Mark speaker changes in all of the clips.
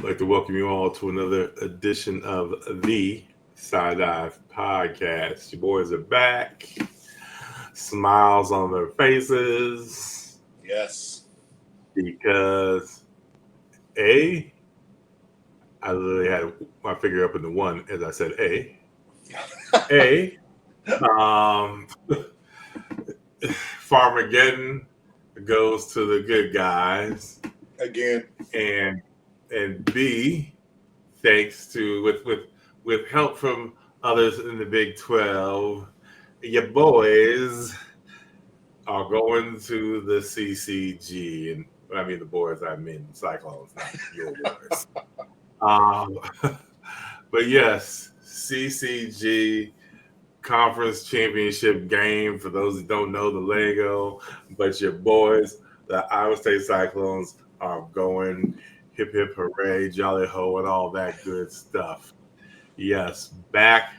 Speaker 1: like to welcome you all to another edition of the Side Dive Podcast. Your boys are back, smiles on their faces
Speaker 2: Yes.
Speaker 1: because A, I literally had my finger up in the one as I said A, um, Farmeggedon goes to the good guys,
Speaker 2: Again.
Speaker 1: and B, thanks to with help from others in the Big 12, your boys are going to the CCG. And when I mean the boys, I mean Cyclones, not your boys. But yes, CCG Conference Championship game, for those that don't know the lingo, but your boys, the Iowa State Cyclones, are going hip hip hooray, jolly ho, and all that good stuff. Yes, back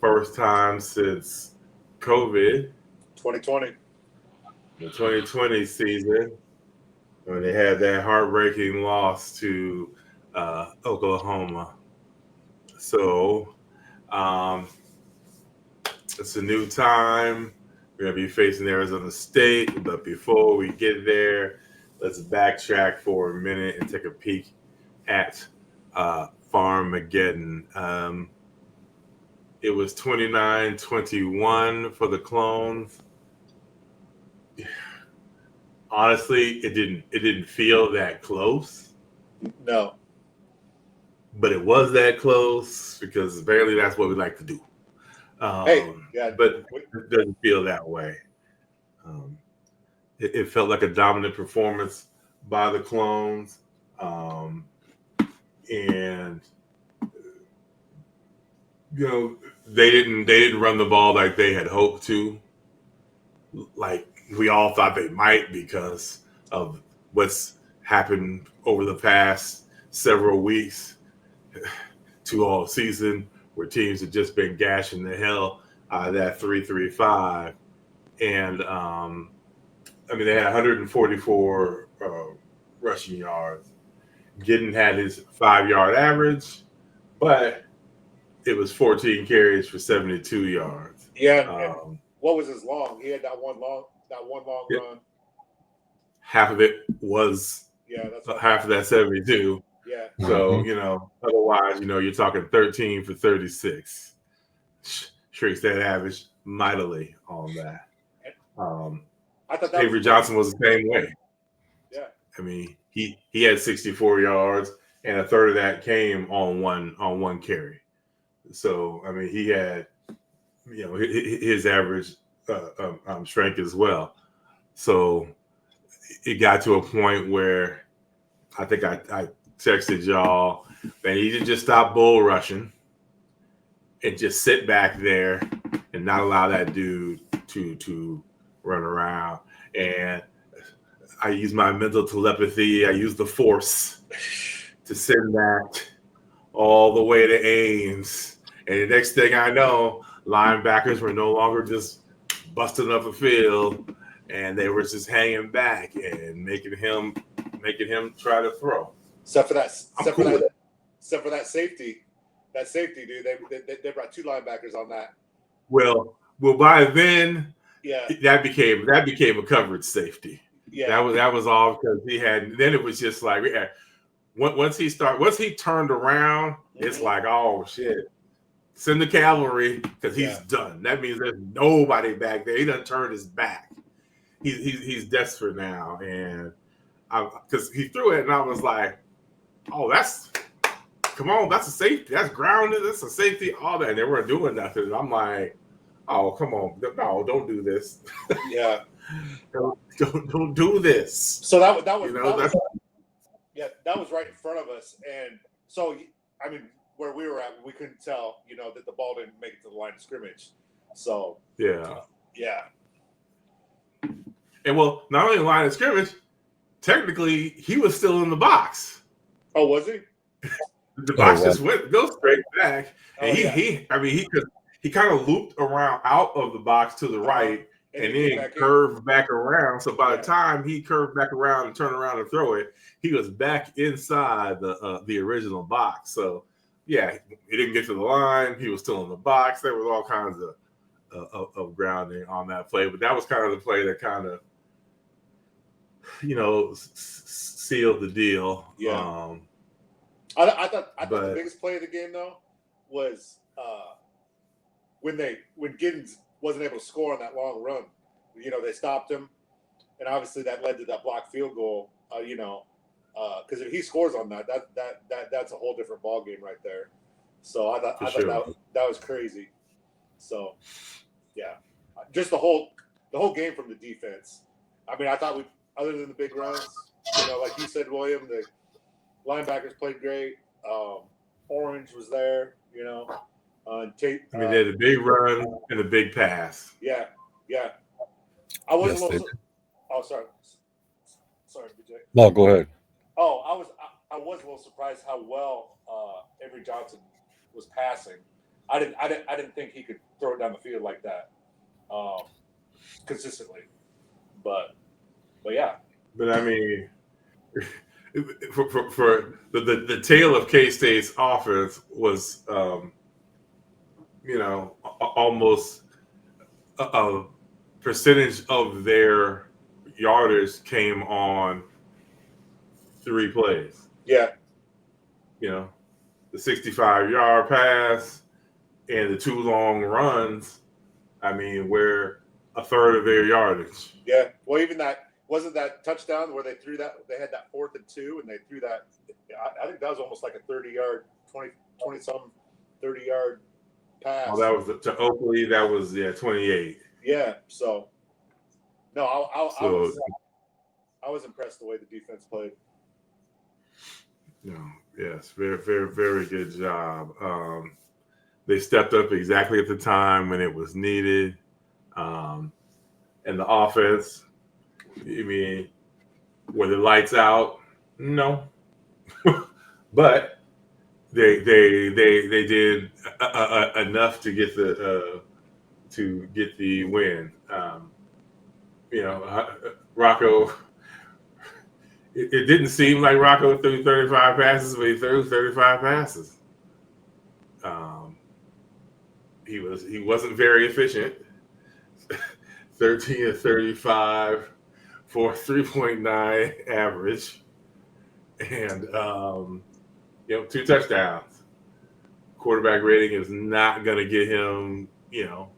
Speaker 1: first time since COVID,
Speaker 2: 2020.
Speaker 1: the 2020 season, when they had that heartbreaking loss to Oklahoma. So um, it's a new time. We're going to be facing Arizona State. But before we get there, let's backtrack for a minute and take a peek at Farmeggedon. It was 29-21 for the Clones. Honestly, it didn't feel that close.
Speaker 2: No.
Speaker 1: But it was that close because apparently that's what we like to do. But it doesn't feel that way. It felt like a dominant performance by the Clones. And they didn't run the ball like they had hoped to, like we all thought they might because of what's happened over the past several weeks to all season, where teams have just been gashing the hell out of that 3-3-5. And they had 144 rushing yards. Giddens had his 5-yard average, but it was 14 carries for 72 yards.
Speaker 2: Yeah. What was his long? He had that one long run.
Speaker 1: Half of it was half of that 72.
Speaker 2: Yeah.
Speaker 1: So, otherwise, you're talking 13 for 36. Shrinks that average mightily on that.
Speaker 2: I thought that
Speaker 1: Avery Johnson was the same way.
Speaker 2: Yeah.
Speaker 1: I mean, he had 64 yards, and a third of that came on one carry. So, I mean, he had, his average strength as well. So it got to a point where I think I texted y'all that he did just stop bull rushing and just sit back there and not allow that dude to run around. And I use my mental telepathy. I use the force to send that all the way to Ames. And the next thing I know, linebackers were no longer just busting up the field, and they were just hanging back and making him try to throw.
Speaker 2: Except for that safety. That safety, dude. They brought two linebackers on that.
Speaker 1: Well, by then,
Speaker 2: yeah,
Speaker 1: that became a coverage safety.
Speaker 2: Yeah,
Speaker 1: that was all because he had. Then it was just like once he turned around, it's like, oh shit, send the cavalry because he's done. That means there's nobody back there. He done turned his back. He's desperate now, and because he threw it, and I was like, oh, come on, that's a safety. That's grounded. That's a safety. All that. And they weren't doing nothing. And I'm like, oh, come on. No, don't do this.
Speaker 2: Yeah.
Speaker 1: don't do this.
Speaker 2: So that was that was right in front of us. And so, I mean, where we were at, we couldn't tell, that the ball didn't make it to the line of scrimmage. So,
Speaker 1: yeah.
Speaker 2: And
Speaker 1: well, not only the line of scrimmage, technically he was still in the box.
Speaker 2: Oh, was he?
Speaker 1: The box just go straight back, and he kind of looped around out of the box to the right and then curved back around. So by the time he curved back around and turned around and throw it, he was back inside the original box. So yeah, he didn't get to the line. He was still in the box. There was all kinds of grounding on that play, but that was kind of the play that kind of, sealed the deal.
Speaker 2: Yeah. I thought the biggest play of the game though was when Giddens wasn't able to score on that long run. They stopped him, and obviously that led to that blocked field goal. Because if he scores on that's a whole different ball game right there. So I thought that was crazy. So yeah, just the whole game from the defense. I mean, I thought other than the big runs, like you said, William, the linebackers played great. Orange was there, Tate.
Speaker 1: They had a big run and a big pass.
Speaker 2: Yeah. I was a little. Oh, sorry, BJ.
Speaker 3: No, go ahead.
Speaker 2: Oh, I was a little surprised how well Avery Johnson was passing. I didn't think he could throw it down the field like that consistently. But yeah.
Speaker 1: But I mean, for the tail of K-State's offense was, almost a percentage of their yardage came on 3 plays.
Speaker 2: Yeah.
Speaker 1: The 65-yard pass and the 2 long runs. I mean, were a third of their yardage.
Speaker 2: Yeah. Well, even that wasn't that touchdown where they threw that. They had that 4th and 2, and they threw that. I think that was almost like a 30-yard, 20-some 30-yard pass.
Speaker 1: Oh, that was to Oakley. That was 28.
Speaker 2: Yeah. So no, I was impressed the way the defense played.
Speaker 1: Yes, very, very, very good job. They stepped up exactly at the time when it was needed. And the offense, I mean, were the lights out? No. But they did enough to get the win. Rocco. It didn't seem like Rocco threw 35 passes, but he threw 35 passes. He wasn't very efficient. 13 of 35 for 3.9 average, and 2 touchdowns. Quarterback rating is not going to get him,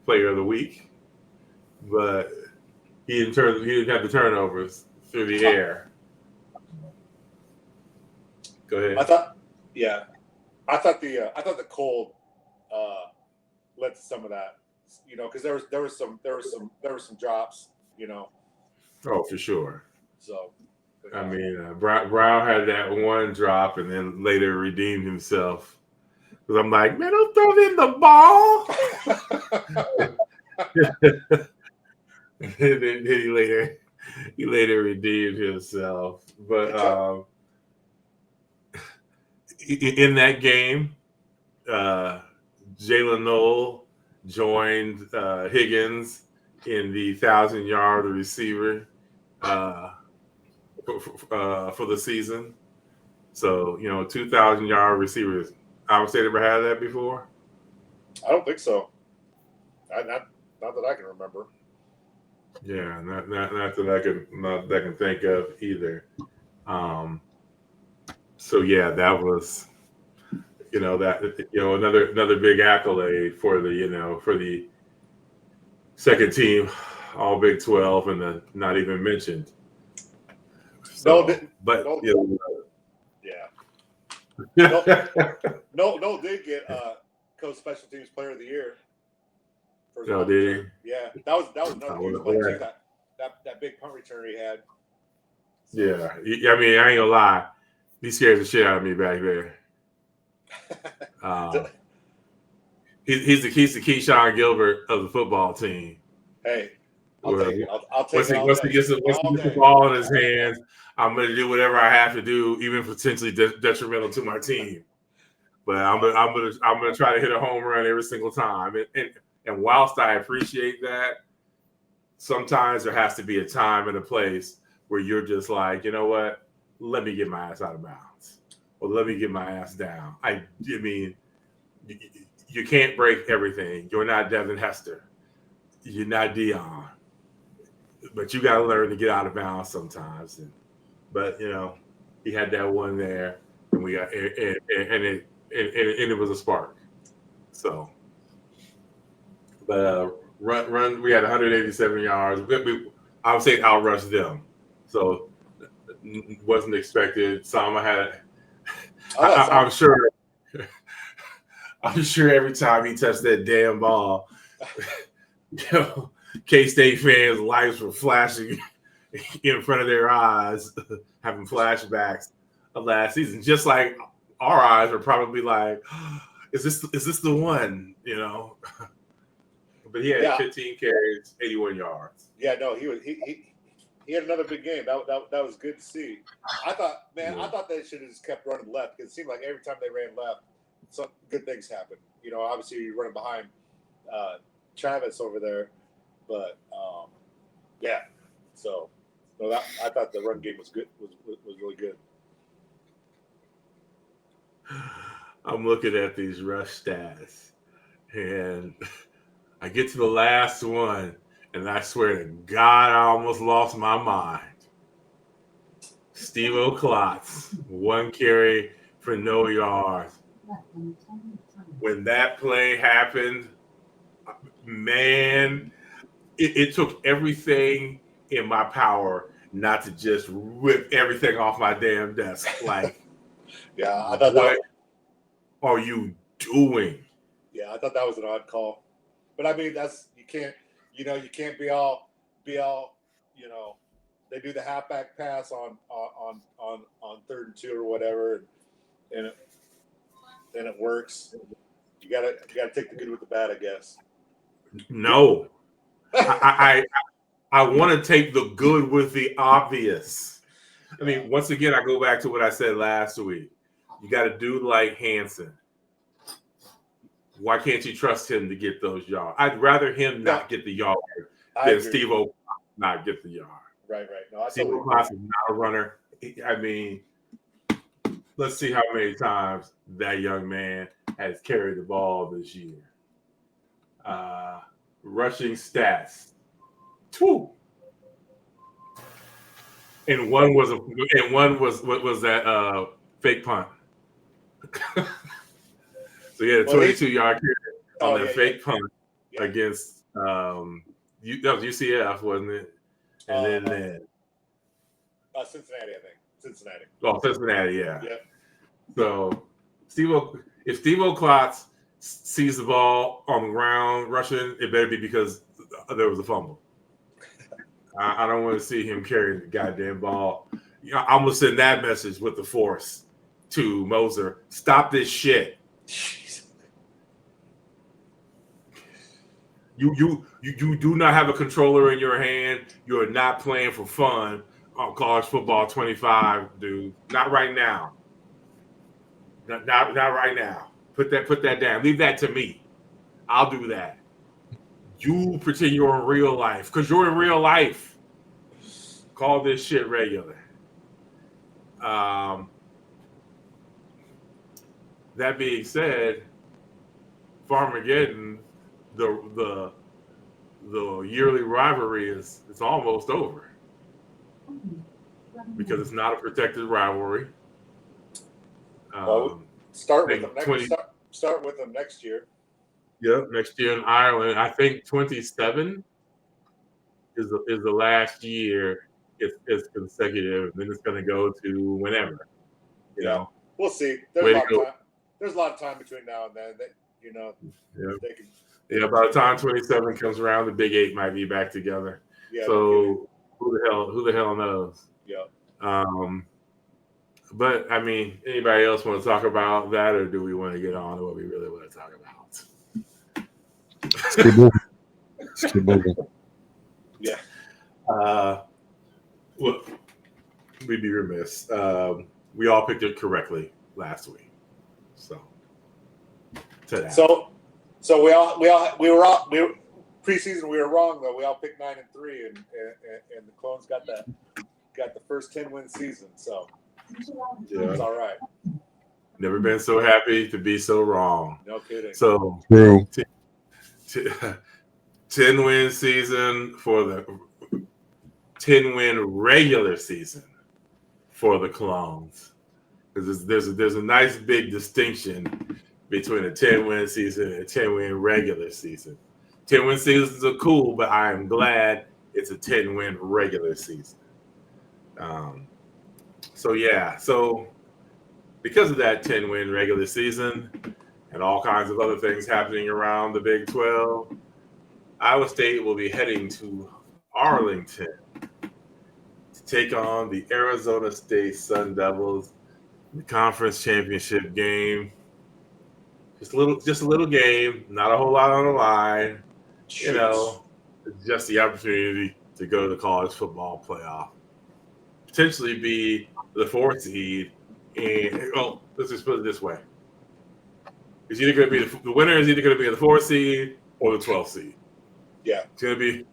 Speaker 1: player of the week, but he didn't have the turnovers through the air. Go ahead.
Speaker 2: I thought the cold led to some of that, because there was some drops,
Speaker 1: Oh, for sure.
Speaker 2: So,
Speaker 1: I mean, Brown had that one drop and then later redeemed himself. Because I'm like, man, don't throw in the ball. And then he later redeemed himself. But in that game, Jalen Noel joined Higgins in the 1,000-yard receiver for the season. So, 2,000-yard receivers. Iowa State ever had that before?
Speaker 2: I don't think so. Not that I can remember.
Speaker 1: Yeah, not that I can think of either. So yeah, that was another big accolade for the second team, all Big 12, and not even mentioned. So,
Speaker 2: No, did get Coach Special Teams Player of the Year.
Speaker 1: No, did he?
Speaker 2: Yeah, that was another huge play too. That big punt return he had. So.
Speaker 1: Yeah, I mean, I ain't gonna lie, he scares the shit out of me back there. He's the Keyshawn Gilbert of the football team.
Speaker 2: Hey, I'll take it. I'll take it.
Speaker 1: Once he gets the ball in his hands, I'm going to do whatever I have to do, even potentially detrimental to my team. But I'm gonna try to hit a home run every single time. And whilst I appreciate that, sometimes there has to be a time and a place where you're just like, you know what? Let me get my ass out of bounds, or let me get my ass down. I mean, you can't break everything. You're not Devin Hester. You're not Dion. But you got to learn to get out of bounds sometimes. But he had that one there, and we got and it was a spark. So, but run. We had 187 yards. I would say outrushed them. So wasn't expected. Sama had. I'm sure. I'm sure every time he touched that damn ball, K-State fans' lights were flashing in front of their eyes, having flashbacks of last season. Just like our eyes were probably like, "Is this the one?" But he had 15 carries, 81 yards.
Speaker 2: Yeah, no, he had another big game. That was good to see. I thought they should have just kept running left, because it seemed like every time they ran left, some good things happened. Obviously you're running behind Travis over there, but yeah. So I thought the run game was good. Was really good.
Speaker 1: I'm looking at these rush stats, and I get to the last one, and I swear to God, I almost lost my mind. Steve O'Klotz, 1 carry for no yards. When that play happened, man, it took everything in my power not to just rip everything off my damn desk. Like,
Speaker 2: yeah, I thought
Speaker 1: what are you doing?
Speaker 2: Yeah, I thought that was an odd call, but I mean, you can't be all. They do the halfback pass on 3rd and 2 or whatever, and it works. You gotta take the good with the bad, I guess.
Speaker 1: No, I want to take the good with the obvious. I mean, once again, I go back to what I said last week. You got to do like Hansen. Why can't you trust him to get those yards? I'd rather him not get the yard than Steve O'Klotz not get the yard.
Speaker 2: Right. No,
Speaker 1: Steve O'Klotz is not a runner. I mean, let's see how many times that young man has carried the ball this year. Rushing stats, 2. And one was that fake punt. So he had a 22-yard carry on that fake punt against that was UCF, wasn't it? And then
Speaker 2: Cincinnati, I think. Cincinnati.
Speaker 1: Oh, Cincinnati, yeah.
Speaker 2: Yep.
Speaker 1: So if Steve O'Klotz sees the ball on the ground rushing, it better be because there was a fumble. I don't want to see him carry the goddamn ball. I'm gonna send that message with the force to Moser. Stop this shit. You do not have a controller in your hand. You are not playing for fun on college football 25, dude. Not right now. Not right now. Put that down. Leave that to me. I'll do that. You pretend you're in real life, because you're in real life. Call this shit regular. That being said, Farmeggedon, the yearly rivalry is almost over, because it's not a protected rivalry.
Speaker 2: Start with them next year.
Speaker 1: Yep, next year in Ireland. I think 27 is the last year. It's consecutive, and then it's going to go to whenever. You know,
Speaker 2: we'll see. There's a lot of time between now and then.
Speaker 1: By the time 27 comes around, the Big 8 might be back together. Yeah. So who the hell knows?
Speaker 2: Yeah.
Speaker 1: But I mean, anybody else want to talk about that, or do we want to get on to what we really want to talk about?
Speaker 3: Keep moving.
Speaker 1: Yeah. Look, we'd be remiss. We all picked it correctly last week. So
Speaker 2: preseason we were wrong though. We all picked 9-3, and the Clones got the first 10-win season. So it's all right.
Speaker 1: Never been so happy to be so wrong.
Speaker 2: No kidding.
Speaker 1: So
Speaker 3: True.
Speaker 1: 10-win season for the 10-win regular season for the Clones. Because there's a nice big distinction between a 10-win season and a 10-win regular season. 10-win seasons are cool, but I am glad it's a 10-win regular season. So because of that 10-win regular season and all kinds of other things happening around the Big 12, Iowa State will be heading to Arlington to take on the Arizona State Sun Devils in the conference championship game. Just a little game, not a whole lot on the line. You know, just the opportunity to go to the college football playoff, potentially be the 4th seed. And let's just put it this way: it's either going to be the winner is either going to be the 4th seed or the 12th seed.
Speaker 2: Yeah,
Speaker 1: it's going to be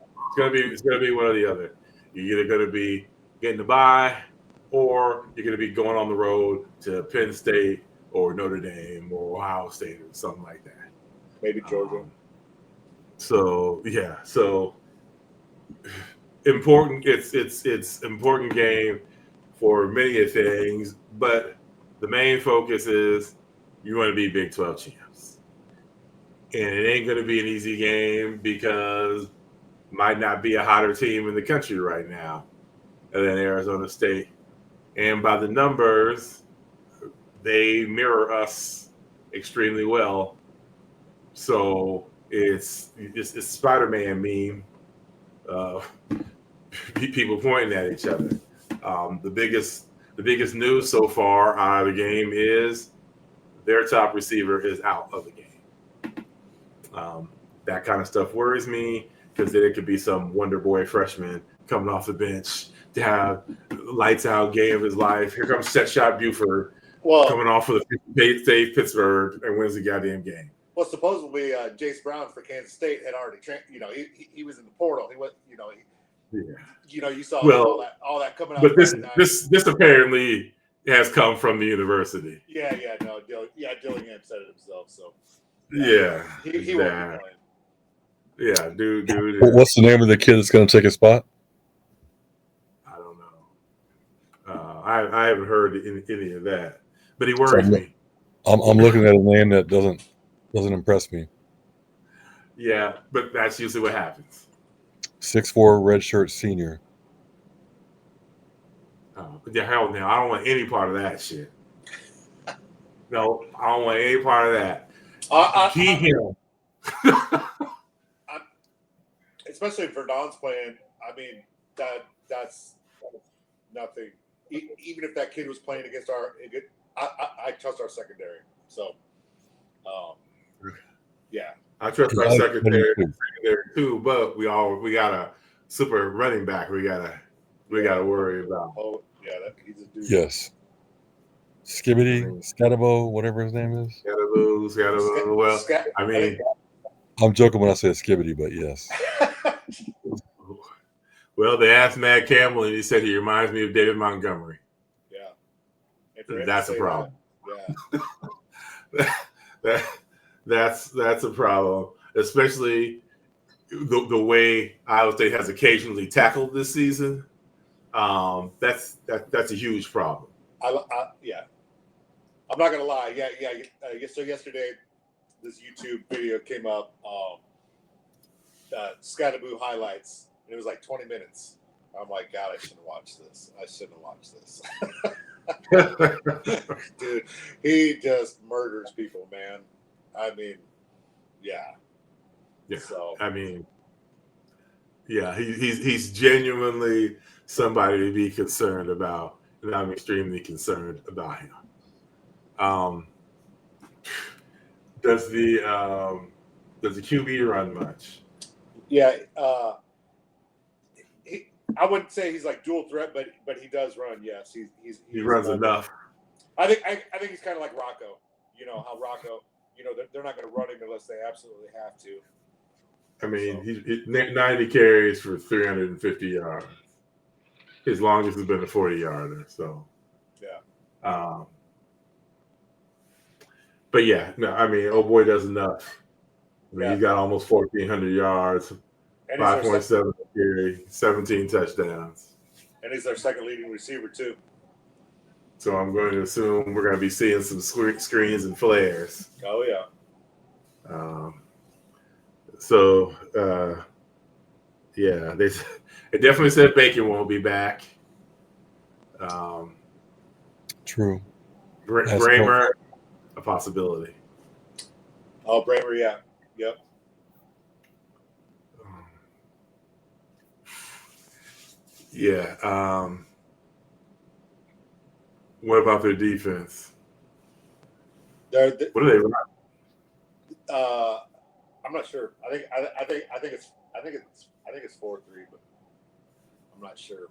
Speaker 1: one or the other. You're either going to be getting the bye, or you're going to be going on the road to Penn State or Notre Dame or Ohio State or something like that.
Speaker 2: Maybe Georgia.
Speaker 1: So important. It's important game for many things, but the main focus is you want to be Big 12 champs, and it ain't going to be an easy game because might not be a hotter team in the country right now than Arizona State, and by the numbers, they mirror us extremely well. So it's Spider-Man meme. People pointing at each other. The biggest news so far out of the game is their top receiver is out of the game. That kind of stuff worries me because then it could be some Wonder Boy freshman coming off the bench to have lights out game of his life. Here comes Set Shot Buford coming off of the save Pittsburgh and wins the goddamn game.
Speaker 2: Well, supposedly Jace Brown for Kansas State had already he was in the portal. He was you saw all that coming out.
Speaker 1: But this apparently has come from the university.
Speaker 2: Dillingham said it himself. So he won't be playing.
Speaker 1: Yeah, dude.
Speaker 3: What's the name of the kid that's going to take his spot?
Speaker 1: I don't know. I haven't heard any of that, but he worries me.
Speaker 3: I'm looking at a name that doesn't impress me.
Speaker 1: Yeah, but that's usually what happens.
Speaker 3: 6'4", redshirt senior.
Speaker 1: The hell now! I don't want any part of that shit. No, I don't want any part of that. Keep him.
Speaker 2: Especially if Verdon's playing. I mean, that's nothing. Even if that kid was playing against I trust our secondary. So, yeah.
Speaker 1: I trust our secondary too, but we got a super running back. We gotta worry about.
Speaker 2: Oh yeah, he's a dude.
Speaker 3: Yes. Scatabo, whatever his name is.
Speaker 1: Scatabo. Well, I mean,
Speaker 3: I'm joking when I say Skibbity, but yes.
Speaker 1: Well, they asked Matt Campbell, and he said he reminds me of David Montgomery.
Speaker 2: Yeah,
Speaker 1: that's a problem.
Speaker 2: Yeah,
Speaker 1: that's a problem, especially the way Iowa State has occasionally tackled this season. That's a huge problem.
Speaker 2: Yeah. I'm not gonna lie. So yesterday, this YouTube video came up, Scattaboo highlights, and it was like 20 minutes. I'm like, God, I shouldn't have watched this. Dude, he just murders people, man. I mean, yeah. So
Speaker 1: I mean, yeah, he's genuinely somebody to be concerned about, and I'm extremely concerned about him. Does the QB run much?
Speaker 2: Yeah, I wouldn't say he's like dual threat, but he does run. Yes,
Speaker 1: he runs enough.
Speaker 2: I think he's kind of like Rocco. You know how Rocco, they're not going to run him unless they absolutely have to.
Speaker 1: I mean, he's 90 carries for 350 yards. His longest has been a 40-yarder. So,
Speaker 2: yeah.
Speaker 1: But yeah, no, I mean, old boy does enough. I mean,
Speaker 2: Yeah.
Speaker 1: he's got almost 1,400 yards,
Speaker 2: And
Speaker 1: 5.7 carry, 17 touchdowns.
Speaker 2: And he's their second leading receiver too.
Speaker 1: So I'm going to assume we're going to be seeing some screens and flares.
Speaker 2: Oh yeah.
Speaker 1: Yeah, they definitely said Bacon won't be back.
Speaker 3: True.
Speaker 1: Bramer, a possibility.
Speaker 2: Oh, Bramer, yeah. Yep.
Speaker 1: Yeah. What about their defense? What do they run?
Speaker 2: I'm not sure. I think it's 4-3, but I'm not sure.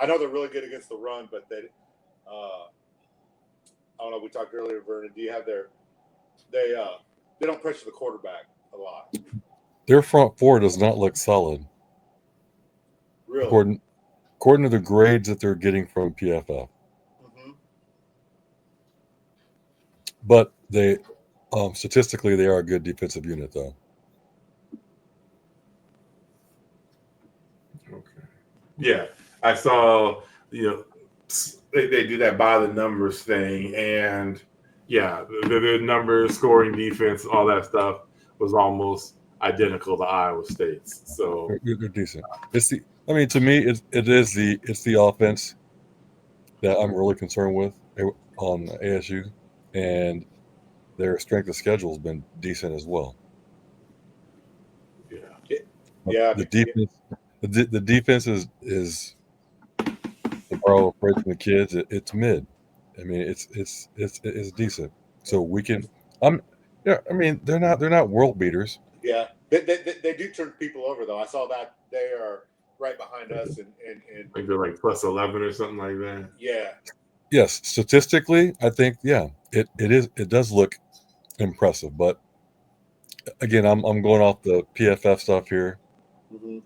Speaker 2: I know they're really good against the run, but they I don't know. We talked earlier, Vernon. Do you have they don't pressure the quarterback a lot.
Speaker 3: Their front four does not look solid.
Speaker 2: Really?
Speaker 3: According to the grades that they're getting from PFF.
Speaker 2: Mm-hmm.
Speaker 3: But they statistically they are a good defensive unit though.
Speaker 1: Okay. Yeah, I saw. They do that by the numbers thing, and yeah, the numbers, scoring, defense, all that stuff was almost identical to Iowa State's. So
Speaker 3: they're decent. To me, it's the offense that I'm really concerned with on ASU, and their strength of schedule has been decent as well.
Speaker 2: Yeah.
Speaker 3: The defense, the defense is to borrow a phrase from the kids. It's mid. I mean, it's decent. So we can. I mean, they're not world beaters.
Speaker 2: Yeah. They do turn people over though. I saw that they are right behind us, and
Speaker 1: like they're like plus 11 or something like that.
Speaker 2: Yeah.
Speaker 3: Yes, statistically, I think it does look impressive, but again, I'm going off the PFF stuff here.
Speaker 2: Mm-hmm.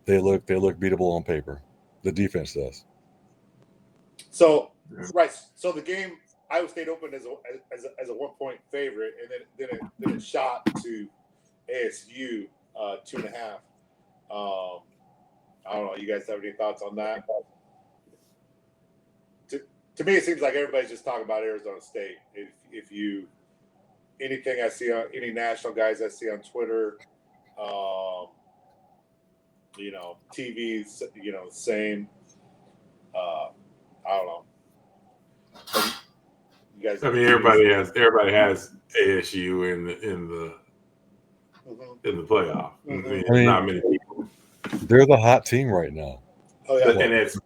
Speaker 3: They look beatable on paper. The defense does.
Speaker 2: So right. So the game, Iowa State opened as a 1-point favorite, and then it shot to ASU 2.5. I don't know. You guys have any thoughts on that? To me, it seems like everybody's just talking about Arizona State. If you anything I see on any national guys I see on Twitter, TV's, same. I don't know. You guys.
Speaker 1: I mean, everybody has ASU in the playoff.
Speaker 2: Mm-hmm.
Speaker 1: I mean, not many people.
Speaker 3: They're the hot team right now.
Speaker 2: Oh yeah,
Speaker 1: and it's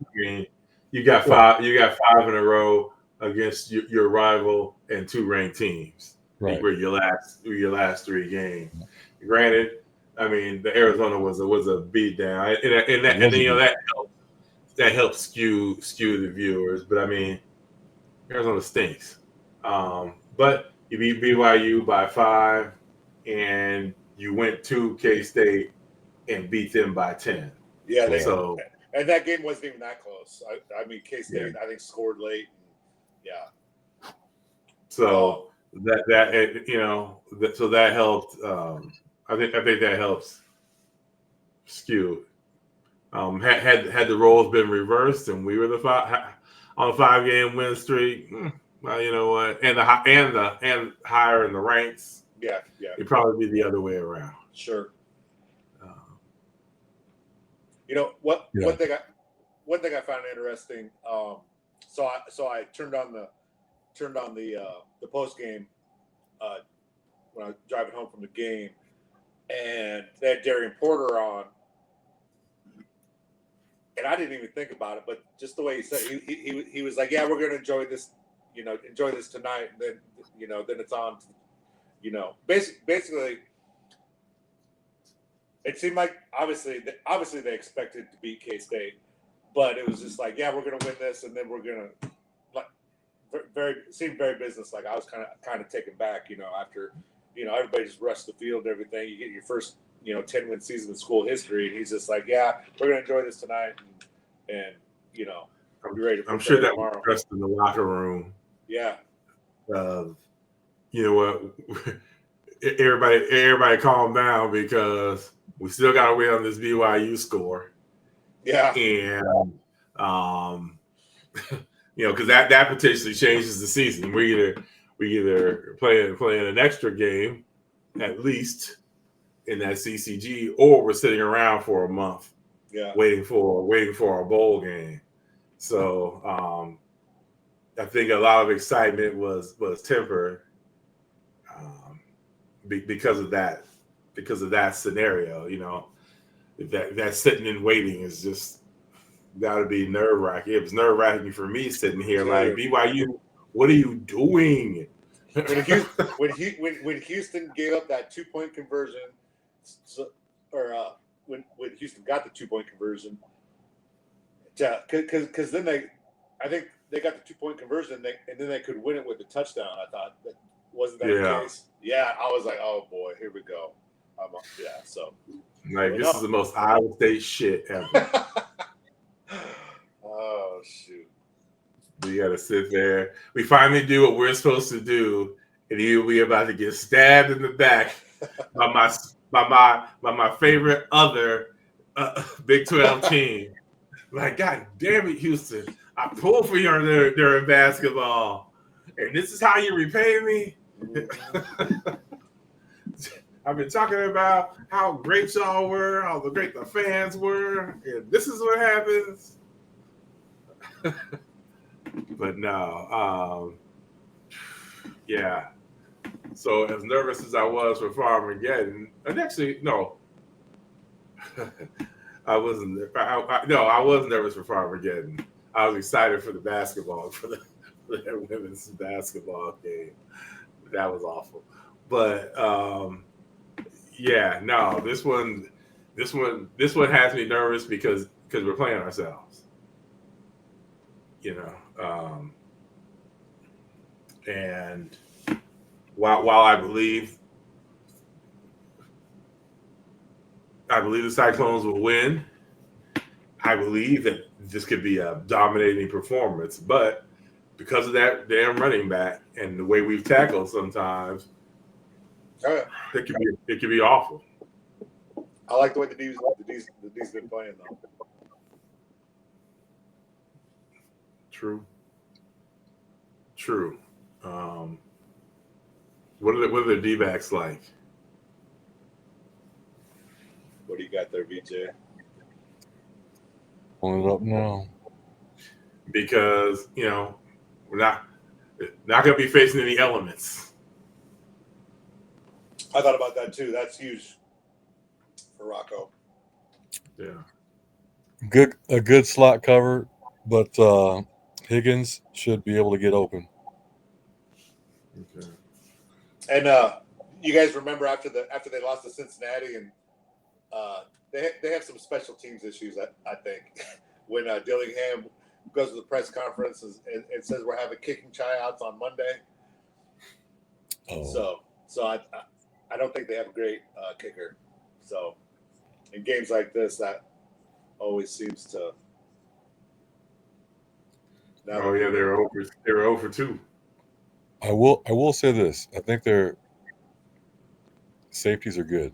Speaker 1: you got five in a row against your rival and two ranked teams.
Speaker 3: Right.
Speaker 1: Where your last three games. Granted, I mean the Arizona was a beat down, and that helps skew the viewers. But I mean, Arizona stinks. But you beat BYU by 5, and you went to K-State and beat them by 10.
Speaker 2: Yeah. And that game wasn't even that close. I mean, K-State I think scored late. Yeah.
Speaker 1: So that helped. I think that helps skew. Had the roles been reversed and we were on a 5-game win streak, well, you know what, and higher in the ranks, it'd probably be the other way around.
Speaker 2: Sure. One thing I found interesting. So I turned on the post game when I was driving home from the game, and they had Darian Porter on, and I didn't even think about it, but just the way he said, he was like, "Yeah, we're going to enjoy this tonight," and then it's on. Basically. It seemed like obviously they expected to beat K-State, but it was just like, yeah, we're going to win this, and then we're going to seemed very business-like. I was kind of taken back, after everybody just rushed the field and everything. You get your first 10-win season in school history. And he's just like, yeah, we're gonna enjoy this tonight, and be ready to.
Speaker 1: I'm sure that
Speaker 2: tomorrow.
Speaker 1: was stressed in the locker room.
Speaker 2: Yeah.
Speaker 1: You know what? Everybody calm down because we still got to win on this BYU score.
Speaker 2: Yeah.
Speaker 1: And because that potentially changes the season. We either playing an extra game at least in that CCG, or we're sitting around for a month, waiting for our bowl game. So I think a lot of excitement was tempered because of that scenario. That sitting and waiting is just got to be nerve-wracking. It was nerve-wracking for me sitting here like, BYU, what are you doing?
Speaker 2: When Houston gave up that 2-point conversion, when Houston got the 2-point conversion, because then I think they got the 2-point conversion and then they could win it with a touchdown. I thought that wasn't that the case. Yeah, I was like, oh boy, here we go. So
Speaker 1: this is the most Iowa State shit ever.
Speaker 2: Oh shoot.
Speaker 1: We gotta sit there. We finally do what we're supposed to do, and we about to get stabbed in the back by my favorite other Big 12 team. Like, God damn it, Houston! I pulled for you during basketball, and this is how you repay me. I've been talking about how great y'all were, how great the fans were, and this is what happens. But no, yeah. So as nervous as I was for Farmeggedon, and actually, no, I wasn't. I was nervous for Farmeggedon. I was excited for the basketball, for the women's basketball game. That was awful. But yeah, no, this one has me nervous because we're playing ourselves. And while I believe the Cyclones will win, I believe that this could be a dominating performance. But because of that damn running back and the way we've tackled sometimes, it could be awful.
Speaker 2: I like the way the D's been playing though.
Speaker 1: True. What are the D-backs like?
Speaker 2: What do you got there, VJ?
Speaker 3: Pulling it up now.
Speaker 1: Because we're not going to be facing any elements.
Speaker 2: I thought about that too. That's huge for Rocco.
Speaker 1: Yeah.
Speaker 3: A good slot cover, but Higgins should be able to get open.
Speaker 1: Okay.
Speaker 2: And you guys remember after they lost to Cincinnati, and they have some special teams issues. I think when Dillingham goes to the press conference and says we're having kicking tryouts on Monday.
Speaker 3: Oh.
Speaker 2: So I don't think they have a great kicker. So in games like this, that always seems to.
Speaker 1: Oh yeah, they're over 2.
Speaker 3: I will say this. I think their safeties are good.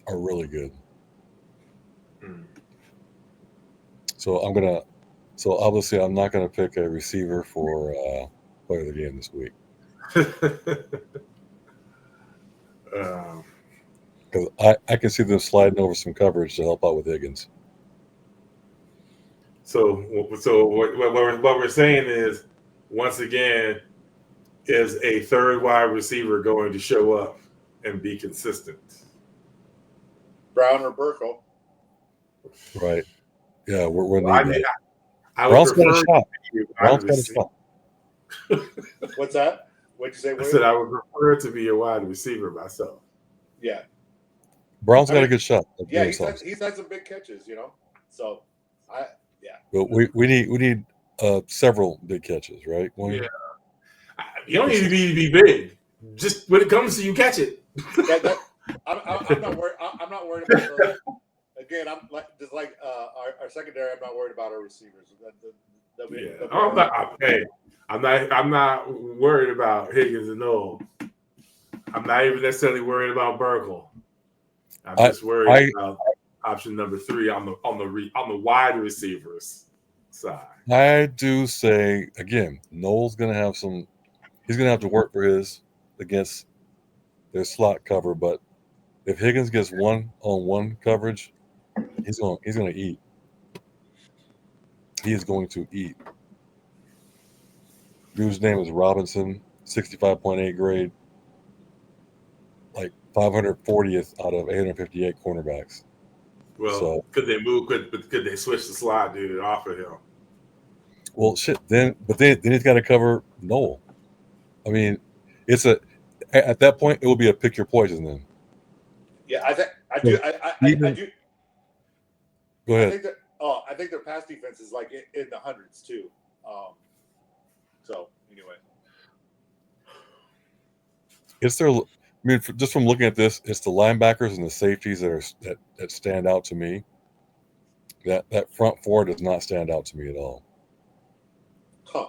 Speaker 3: Are really good. So obviously I'm not gonna pick a receiver for player of the game this week. Because I can see them sliding over some coverage to help out with Higgins.
Speaker 1: So what we're saying is, once again, is a third wide receiver going to show up and be consistent?
Speaker 2: Brown or Burkle?
Speaker 3: Right. Yeah, we're needing that.
Speaker 1: Brown's got a shot.
Speaker 3: Brown's got a shot.
Speaker 2: What's that? What'd you say?
Speaker 1: I said I would prefer to be a wide receiver myself.
Speaker 2: Yeah.
Speaker 3: Brown's got a good shot.
Speaker 2: Yeah, he's had some big catches, So,
Speaker 3: But we need several big catches, right?
Speaker 1: Yeah. You don't need to be big. Just when it comes to you catch it.
Speaker 2: I'm not worried. I'm not worried about those. Again, I'm like just like our secondary. I'm not worried about our receivers.
Speaker 1: I'm not worried about Higgins and Noel. I'm not even necessarily worried about Burkle. I'm just worried about option number 3 on the wide receivers side.
Speaker 3: I do say again, Noel's going to have some. He's going to have to work for his against their slot cover, but if Higgins gets 1-on-1 coverage, he's going to eat. He is going to eat. Dude's name is Robinson, 65.8 grade, like 540th out of 858 cornerbacks.
Speaker 1: Well,
Speaker 3: so,
Speaker 1: could they move? Could they switch the slot dude off of him?
Speaker 3: Well, shit. Then he's got to cover Noel. I mean, at that point it will be a pick your poison then.
Speaker 2: Yeah, I do.
Speaker 3: Go ahead.
Speaker 2: I think their pass defense is like in the hundreds too. So anyway,
Speaker 3: just from looking at this, it's the linebackers and the safeties that stand out to me. That front four does not stand out to me at all.
Speaker 2: Huh.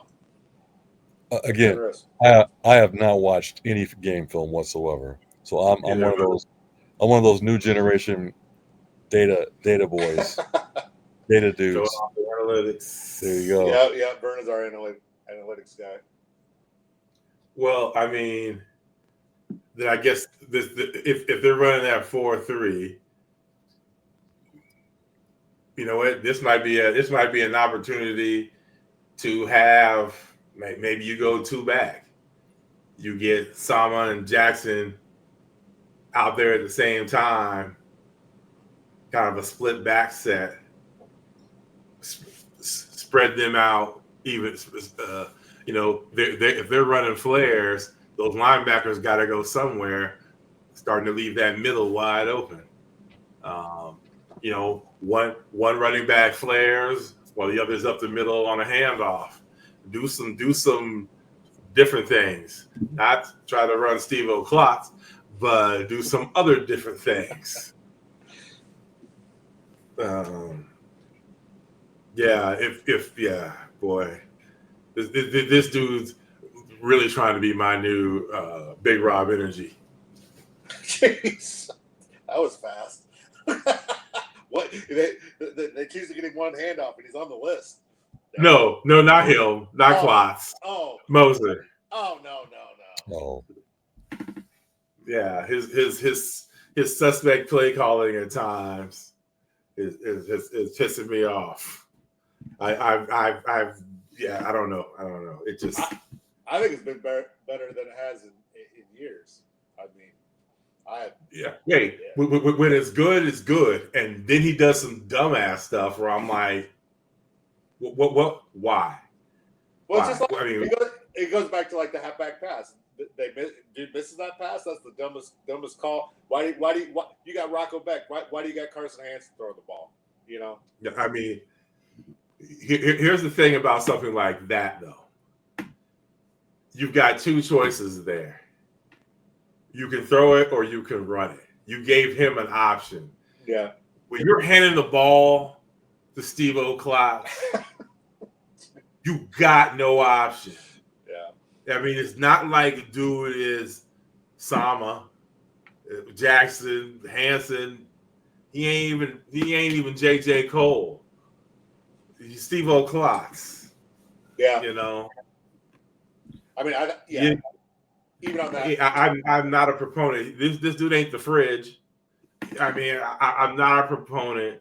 Speaker 3: Again, I have not watched any game film whatsoever, so I'm one of those. I'm one of those new generation data boys, data dudes.
Speaker 1: Analytics.
Speaker 3: There you go.
Speaker 2: Yeah. Vern is our analytics guy.
Speaker 1: Well, I mean, then I guess if they're running that 4-3, you know what? This might be an opportunity to have. Maybe you go 2 back. You get Sama and Jackson out there at the same time, kind of a split back set. Spread them out even. If they're running flares, those linebackers got to go somewhere, starting to leave that middle wide open. One running back flares while the other's up the middle on a handoff. Do some different things. Not try to run Steve O'Clock, but do some other different things. Boy, this dude's really trying to be my new Big Rob energy.
Speaker 2: Jeez, that was fast. What they choose to get him one handoff, and he's on the list.
Speaker 1: No, not him, not Klotz. Moser.
Speaker 2: No.
Speaker 1: Yeah, his suspect play calling at times is pissing me off. I don't know. It just
Speaker 2: I think it's been better than it has in years. I mean,
Speaker 1: when it's good, it's good, and then he does some dumbass stuff where I'm like, what? Why?
Speaker 2: Well, it's just like it goes back to like the halfback pass. Dude misses that pass. That's the dumbest call. Why you got Rocco Beck? Why do you got Carson Hansen throwing the ball? You know.
Speaker 1: Yeah, I mean, here's the thing about something like that, though. You've got 2 choices there. You can throw it or you can run it. You gave him an option.
Speaker 2: Yeah.
Speaker 1: When you're handing the ball to Steve O'Clock, you got no option.
Speaker 2: Yeah.
Speaker 1: I mean, it's not like dude is Sama, Jackson, Hansen. He ain't even J.J. Cole. He's Steve O'Clock.
Speaker 2: Yeah.
Speaker 1: You know.
Speaker 2: I mean, even on that,
Speaker 1: I'm not a proponent. This dude ain't the fridge. I mean, I'm not a proponent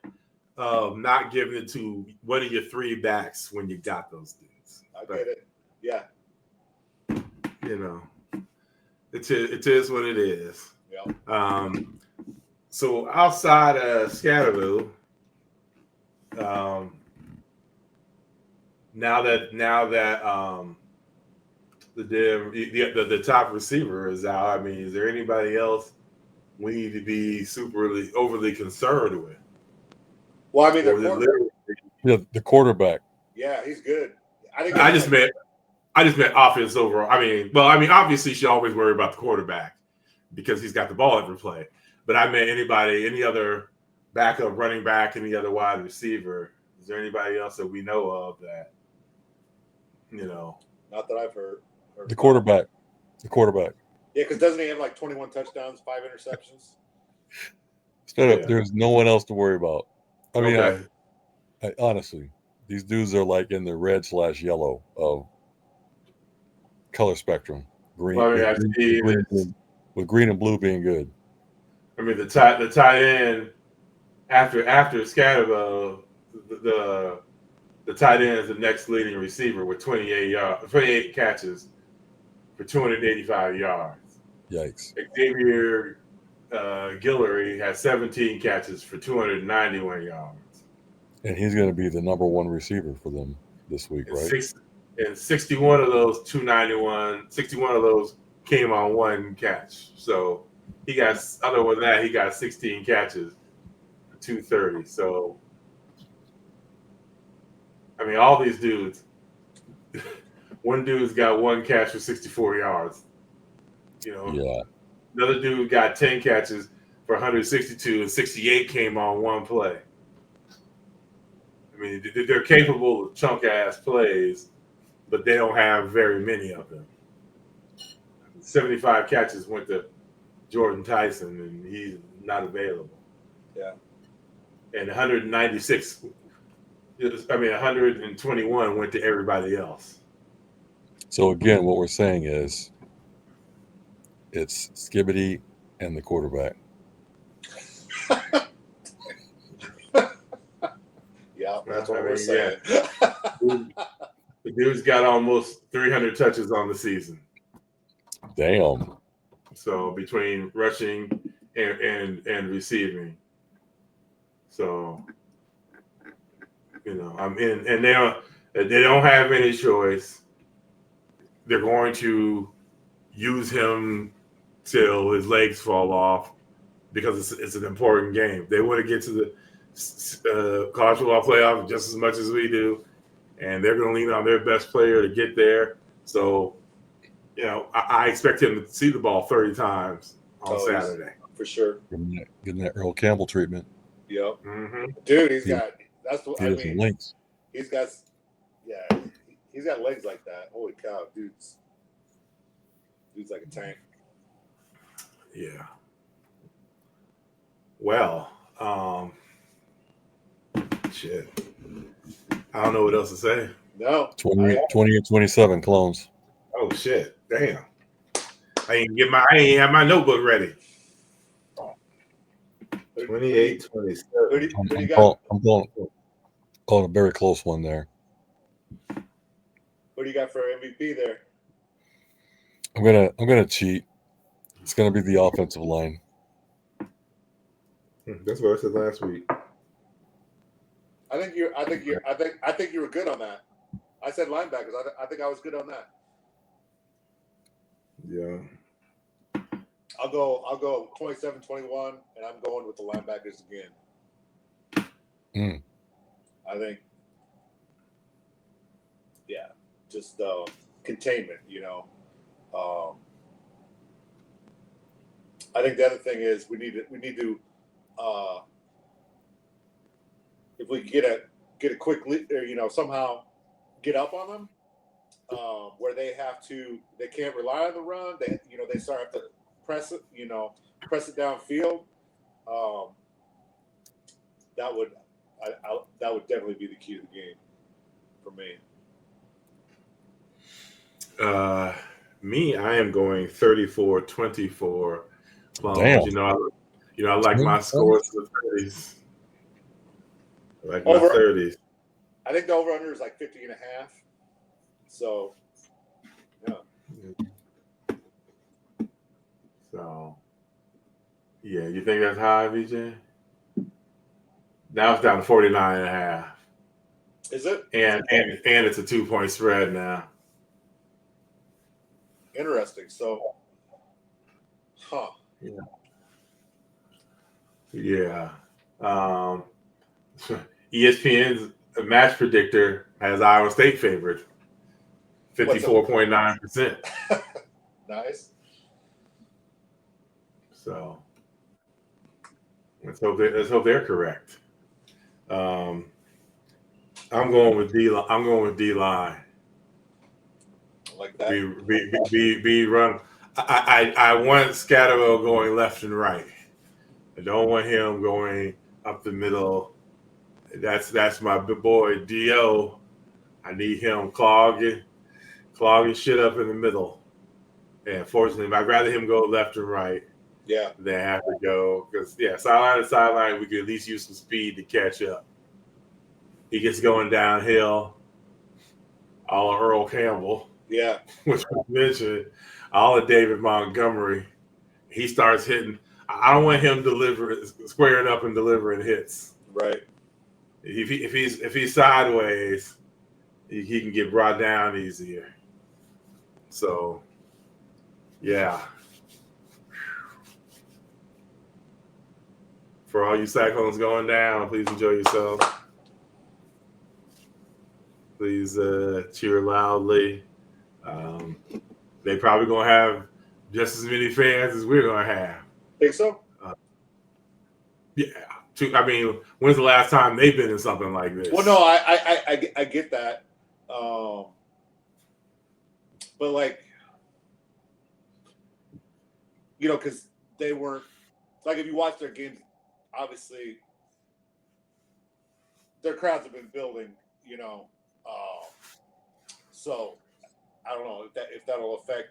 Speaker 1: of not giving it to one of your 3 backs when you got those dudes.
Speaker 2: I get it. Yeah.
Speaker 1: You know, it is what it is.
Speaker 2: Yeah.
Speaker 1: So outside of Scatterville, now that the top receiver is out, I mean, is there anybody else we need to be overly concerned with?
Speaker 2: Well, I mean,
Speaker 3: the quarterback.
Speaker 2: Yeah, he's good.
Speaker 1: I just meant offense overall. I mean, obviously, you should always worry about the quarterback, because he's got the ball every play. But I meant anybody, any other backup running back, any other wide receiver. Is there anybody else that we know of that,
Speaker 2: Not that I've heard.
Speaker 3: The quarterback.
Speaker 2: Yeah, because doesn't he have like 21 touchdowns, 5 interceptions?
Speaker 3: There's no one else to worry about. I mean,
Speaker 1: okay.
Speaker 3: I honestly, these dudes are like in the red/yellow of color spectrum. Green,
Speaker 1: Well, I mean,
Speaker 3: with green and blue being good.
Speaker 1: I mean, the tight end after Scatterbo, the tight end is the next leading receiver with 28 catches for 285 yards.
Speaker 3: Yikes!
Speaker 1: Xavier Guillory has 17 catches for 291 yards,
Speaker 3: and he's going to be the number 1 receiver for them this week, right?
Speaker 1: And 61 of those 291, 61 of those came on 1 catch. So he got, other than that, he got 16 catches for 230. So, I mean, all these dudes, one dude's got 1 catch for 64 yards.
Speaker 3: Yeah.
Speaker 1: Another dude got 10 catches for 162, and 68 came on 1 play. I mean, they're capable of chunk-ass plays, but they don't have very many of them. 75 catches went to Jordan Tyson, and he's not available.
Speaker 2: Yeah.
Speaker 1: And 121 went to everybody else.
Speaker 3: So again, what we're saying is it's Skibbity and the quarterback.
Speaker 2: Yeah, that's what we're saying.
Speaker 1: The dude's got almost 300 touches on the season.
Speaker 3: Damn.
Speaker 1: So between rushing and receiving. So, I'm in, and they don't have any choice. They're going to use him till his legs fall off because it's an important game. They want to get to the college football playoff just as much as we do, and they're going to lean on their best player to get there. So, I expect him to see the ball 30 times on Saturday.
Speaker 2: For sure.
Speaker 3: Getting that Earl Campbell treatment.
Speaker 2: Yep.
Speaker 1: Mm-hmm.
Speaker 2: Dude, he's got
Speaker 3: links.
Speaker 2: He's got legs like that. Holy cow, dude's like a tank.
Speaker 1: Yeah. Well, shit. I don't know what else to say.
Speaker 2: No.
Speaker 3: 20 and 27 clones.
Speaker 1: Oh shit! Damn. I ain't have my notebook ready. 28, 27.
Speaker 3: I'm calling a very close one there.
Speaker 2: What do you got for MVP there?
Speaker 3: I'm gonna cheat. It's gonna be the offensive line.
Speaker 1: That's what I said last week.
Speaker 2: I think you were good on that. I said linebackers. I think I was good on that.
Speaker 1: Yeah.
Speaker 2: I'll go 27-21, and I'm going with the linebackers again. I think, just containment. I think the other thing is we need to if we get a quick lead, or somehow get up on them, where they can't rely on the run. They start have to press it downfield. That would definitely be the key to the game for me.
Speaker 1: I am going 34-24.
Speaker 3: Damn.
Speaker 1: I like my scores in the 30s. I like my 30s.
Speaker 2: I think the over-under is like 50.5. So, yeah.
Speaker 1: So, yeah, you think that's high, VJ? Now it's down to 49.5.
Speaker 2: Is it?
Speaker 1: And it's a 2-point spread now.
Speaker 2: Interesting. So,
Speaker 1: Yeah. ESPN's match predictor has Iowa State favored, 54.9%.
Speaker 2: Nice.
Speaker 1: So let's hope they're correct. I'm going with D. I'm going with D line.
Speaker 2: Like that.
Speaker 1: Be run. I want Scatterwell going left and right. I don't want him going up the middle. That's my big boy Do. I need him clogging shit up in the middle. And fortunately, I'd rather him go left and right.
Speaker 2: Yeah.
Speaker 1: Than have to go because sideline to sideline, we could at least use some speed to catch up. He gets going downhill, all of Earl Campbell.
Speaker 2: Yeah.
Speaker 1: Which was mentioned, all of David Montgomery. He starts hitting. I don't want him squaring up and delivering hits.
Speaker 2: Right.
Speaker 1: If he's sideways, he can get brought down easier. So, yeah. For all you Cyclones going down, please enjoy yourself. Please cheer loudly. They probably gonna have just as many fans as we're gonna have.
Speaker 2: Think so?
Speaker 1: Yeah. I mean, when's the last time they've been in something like this?
Speaker 2: Well, no, I get that, but like, because they weren't like if you watch their games, obviously their crowds have been building, so I don't know if that'll affect,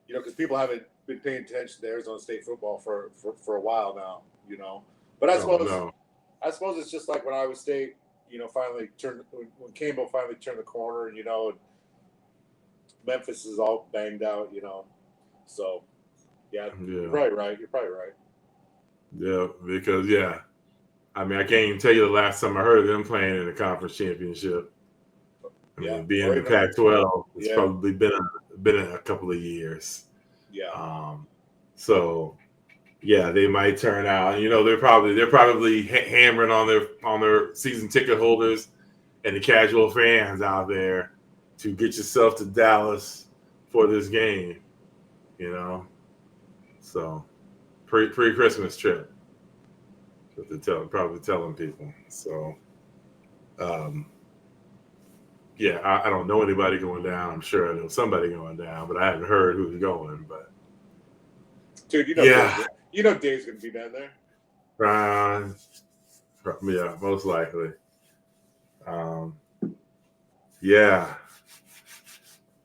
Speaker 2: because people haven't been paying attention to Arizona State football for a while now, But I suppose it's just like when Iowa State, finally when Campbell finally turned the corner, and Memphis is all banged out, So yeah, you're probably right.
Speaker 1: Yeah, because I mean, I can't even tell you the last time I heard of them playing in the conference championship. I mean, being in the Pac-12, it's probably been a couple of years.
Speaker 2: Yeah.
Speaker 1: So, they might turn out. They're probably hammering on their season ticket holders and the casual fans out there to get yourself to Dallas for this game. So pre-Christmas trip. Probably telling people. So, I don't know anybody going down. I'm sure I know somebody going down, but I haven't heard who's going. But
Speaker 2: dude, Dave's gonna be down there.
Speaker 1: Most likely.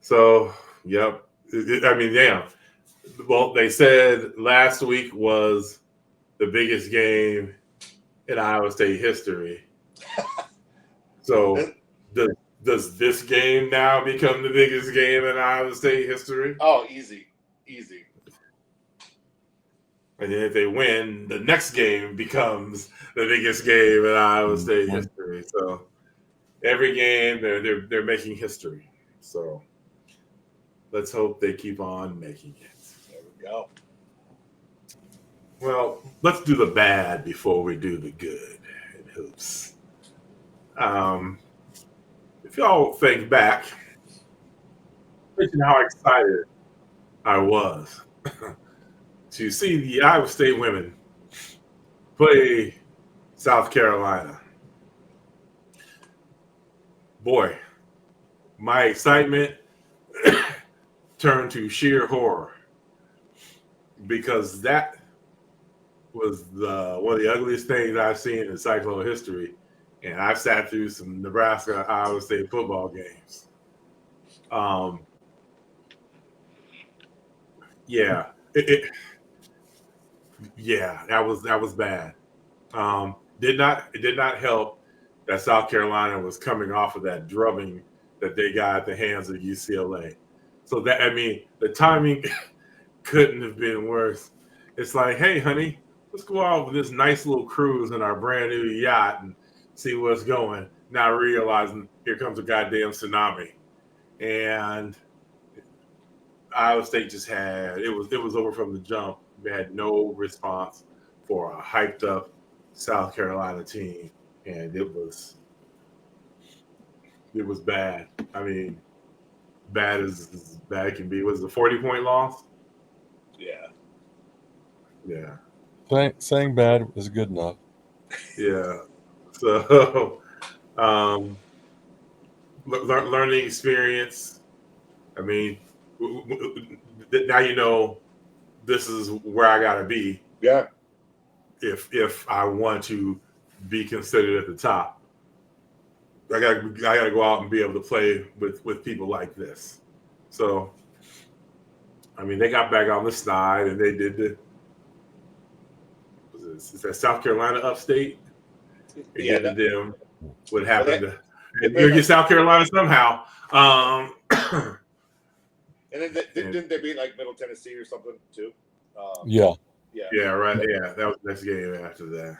Speaker 1: So, yep. I mean, damn. Well, they said last week was the biggest game in Iowa State history. So, does this game now become the biggest game in Iowa State history?
Speaker 2: Oh, easy.
Speaker 1: And then if they win, the next game becomes the biggest game in Iowa State history. So every game they're making history. So let's hope they keep on making it.
Speaker 2: There we go.
Speaker 1: Well, let's do the bad before we do the good in hoops. If y'all think back, how excited I was to see the Iowa State women play South Carolina. Boy, my excitement turned to sheer horror because that was one of the ugliest things I've seen in Cyclone history. And I've sat through some Nebraska Iowa State football games. That was bad. It did not help that South Carolina was coming off of that drubbing that they got at the hands of UCLA. So the timing couldn't have been worse. It's like, hey, honey, let's go out with this nice little cruise in our brand new yacht and see what's going. Now realizing here comes a goddamn tsunami, and Iowa State just it was over from the jump. They had no response for a hyped up South Carolina team, and it was bad. I mean, bad as bad can be. Was it a 40-point loss?
Speaker 2: Yeah.
Speaker 1: Yeah.
Speaker 3: Saying bad is good enough.
Speaker 1: Yeah. So, learning experience. I mean, now you know this is where I gotta be.
Speaker 2: Yeah.
Speaker 1: If I want to be considered at the top, I gotta go out and be able to play with people like this. So, I mean, they got back on the snide and they did is that South Carolina upstate? They
Speaker 2: Yeah.
Speaker 1: did to them what
Speaker 2: Well,
Speaker 1: happened to
Speaker 2: they
Speaker 1: and
Speaker 2: played
Speaker 1: you're
Speaker 2: like,
Speaker 1: South Carolina somehow.
Speaker 2: and then
Speaker 1: And
Speaker 2: didn't they beat like Middle Tennessee or something too?
Speaker 3: Yeah.
Speaker 2: Yeah.
Speaker 1: yeah, right. Yeah, that was the next game after that.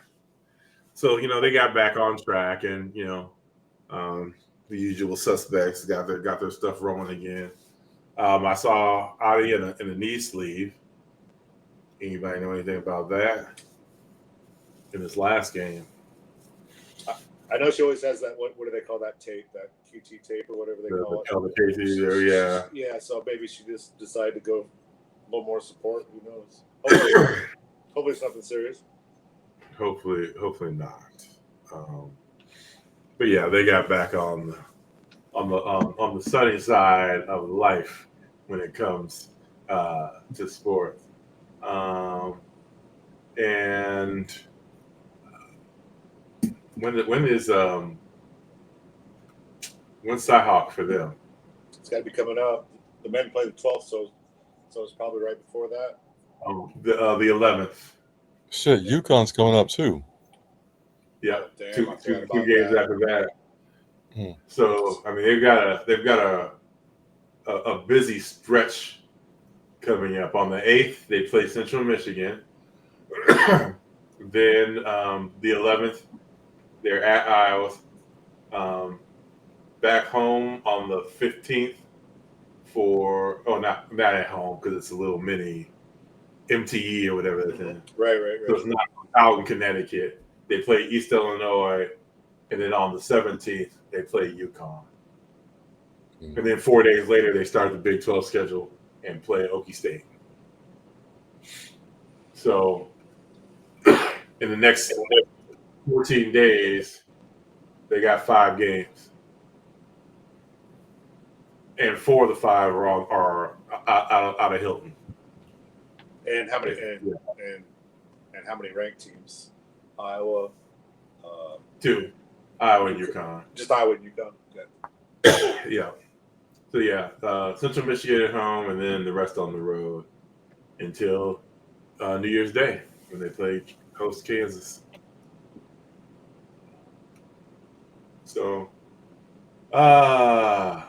Speaker 1: So they got back on track, and the usual suspects got their stuff rolling again. I saw Adi in a knee sleeve. Anybody know anything about that in his last game?
Speaker 2: I know she always has that. What do they call that tape? That QT tape or whatever they call
Speaker 1: The Casey there, yeah.
Speaker 2: Yeah. So maybe she just decided to go a little more support. Who knows? Hopefully it's nothing serious.
Speaker 1: Hopefully not. But yeah, they got back on the sunny side of life when it comes to sports. And when's Cyhawk for them?
Speaker 2: It's got to be coming up. The men play the 12th, so it's probably right before that.
Speaker 1: The 11th.
Speaker 3: Shit, UConn's coming up too.
Speaker 1: Yeah,
Speaker 2: Oh, damn,
Speaker 1: two
Speaker 2: I forgot about
Speaker 1: games
Speaker 2: that.
Speaker 1: after that.
Speaker 3: Hmm.
Speaker 1: So I mean, they've got a busy stretch coming up. On the 8th, they play Central Michigan. Then the 11th, they're at Iowa. Back home on the 15th not at home because it's a little mini MTE or whatever that's in.
Speaker 2: Right.
Speaker 1: So it's not out in Connecticut. They play East Illinois, and then on the 17th they play UConn.
Speaker 3: Hmm.
Speaker 1: And then 4 days later they start the Big 12 schedule and play Okie State. So in the next 14 days, they got 5 games. And 4 of the 5 are out of Hilton.
Speaker 2: And how many
Speaker 1: Yeah.
Speaker 2: and how many ranked teams? Iowa.
Speaker 1: 2, Iowa and UConn.
Speaker 2: Just Iowa and UConn. Okay.
Speaker 1: Yeah. So yeah, Central Michigan at home, and then the rest on the road until New Year's Day when they play host Kansas. So, now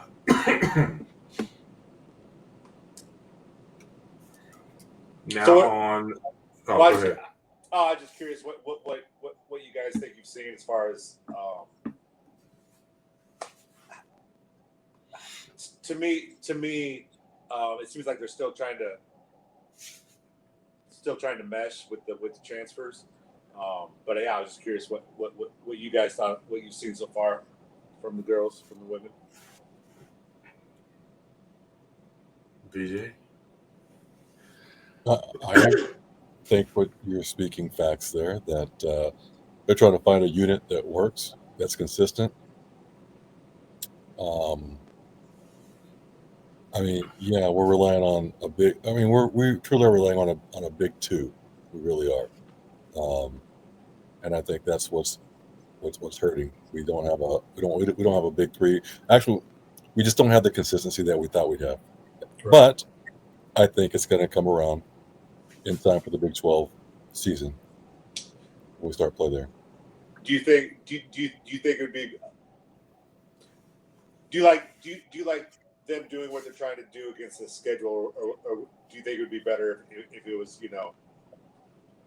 Speaker 2: So
Speaker 1: on. Oh,
Speaker 2: well,
Speaker 1: go ahead.
Speaker 2: I'm just curious what you guys think you've seen as far as to me it seems like they're still trying to mesh with the transfers. But yeah, I was just curious what you guys thought, what you've seen so far from the girls, from the women.
Speaker 1: BJ?
Speaker 3: I think what you're speaking facts there, that they're trying to find a unit that works, that's consistent. I mean, yeah, we're relying on a big. I mean, we truly are relying on a big 2. We really are, and I think that's what's hurting. We don't have a big 3. Actually, we just don't have the consistency that we thought we'd have.
Speaker 2: Right.
Speaker 3: But I think it's going to come around in time for the Big 12 season when we start play there.
Speaker 2: Do you think? Do you think it would be? Do you like them doing what they're trying to do against the schedule, or do you think it would be better if it was a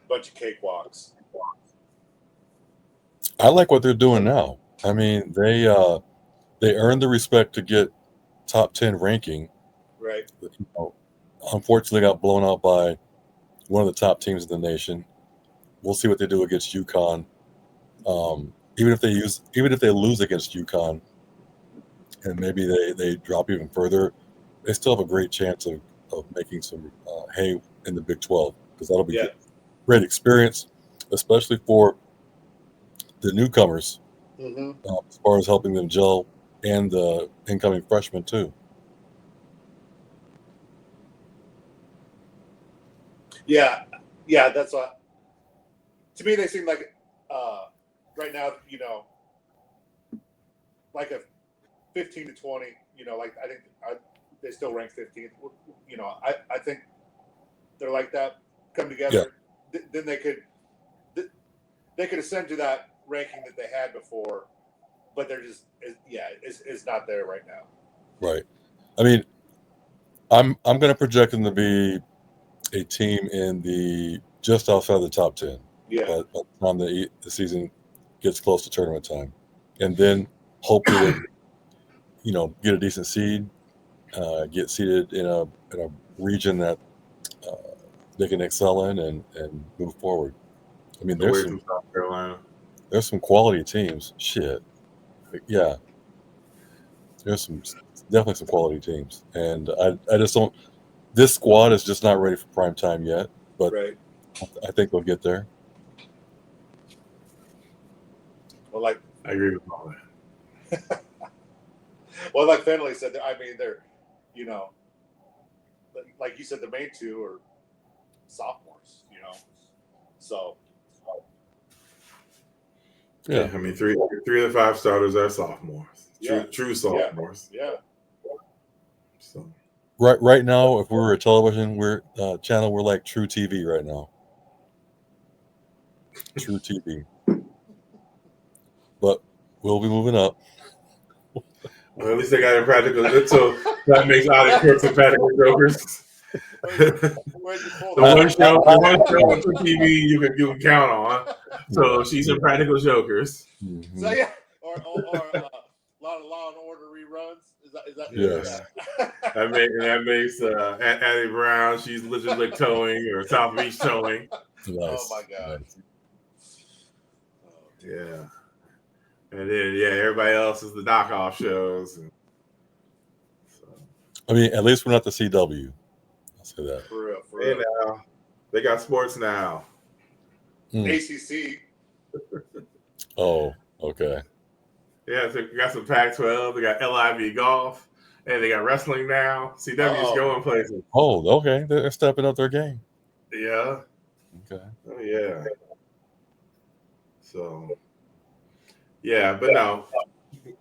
Speaker 2: bunch of cakewalks?
Speaker 3: I like what they're doing now. I mean, they earned the respect to get top 10 ranking.
Speaker 2: Right.
Speaker 3: Unfortunately, got blown out by one of the top teams in the nation. We'll see what they do against UConn. Even if they lose against UConn, and maybe they drop even further, they still have a great chance of making some hay in the Big 12, because that'll be great experience, especially for the newcomers, as far as helping them gel, and the incoming freshmen too.
Speaker 2: Yeah, that's what. To me, they seem like right now, like a 15 to 20. Like I think they still rank 15th. I think they're like that. Come together, then they could ascend to that ranking that they had before, but they're just it's not there right now.
Speaker 3: Right. I mean, I'm going to project them to be a team in the just outside the top 10.
Speaker 2: Yeah.
Speaker 3: By the time the season gets close to tournament time, and then hopefully they, get a decent seed, get seated in a region that they can excel in and move forward. I mean,
Speaker 1: Away from South Carolina.
Speaker 3: There's some quality teams. Shit, yeah. There's definitely some quality teams, and I just don't. This squad is just not ready for prime time yet, but
Speaker 2: right.
Speaker 3: I think they'll get there.
Speaker 2: Well,
Speaker 1: I agree with all
Speaker 2: that. Well, like Finley said, I mean, they're, like you said, the main two are sophomores, so.
Speaker 1: Yeah, I mean, three of the 5 starters are sophomores. True sophomores.
Speaker 2: Yeah.
Speaker 1: So.
Speaker 3: Right now, if we were a television channel, we're like True TV right now. True TV. But we'll be moving up.
Speaker 1: Well, at least they got Impractical. So that makes out of Crooks and Practical Jokers. The one show on True TV you can count on. So she's in Practical Jokers.
Speaker 2: Mm-hmm. So yeah, or a lot of Law and Order reruns. Is that?
Speaker 3: Yes.
Speaker 1: That makes Addie Brown. She's literally towing or South Beach towing.
Speaker 3: Nice.
Speaker 2: Oh my God.
Speaker 3: Nice.
Speaker 1: Yeah. And then everybody else is the knockoff shows.
Speaker 3: I mean, at least we're not the CW. I'll say that.
Speaker 2: For real.
Speaker 1: Now, they got sports now.
Speaker 2: ACC.
Speaker 3: Oh, okay.
Speaker 1: Yeah, so we got some Pac-12. They got LIV golf, and they got wrestling now. CW's going places.
Speaker 3: Oh, okay. They're stepping up their game.
Speaker 1: Yeah.
Speaker 3: Okay.
Speaker 1: Oh yeah. So. Yeah, but no,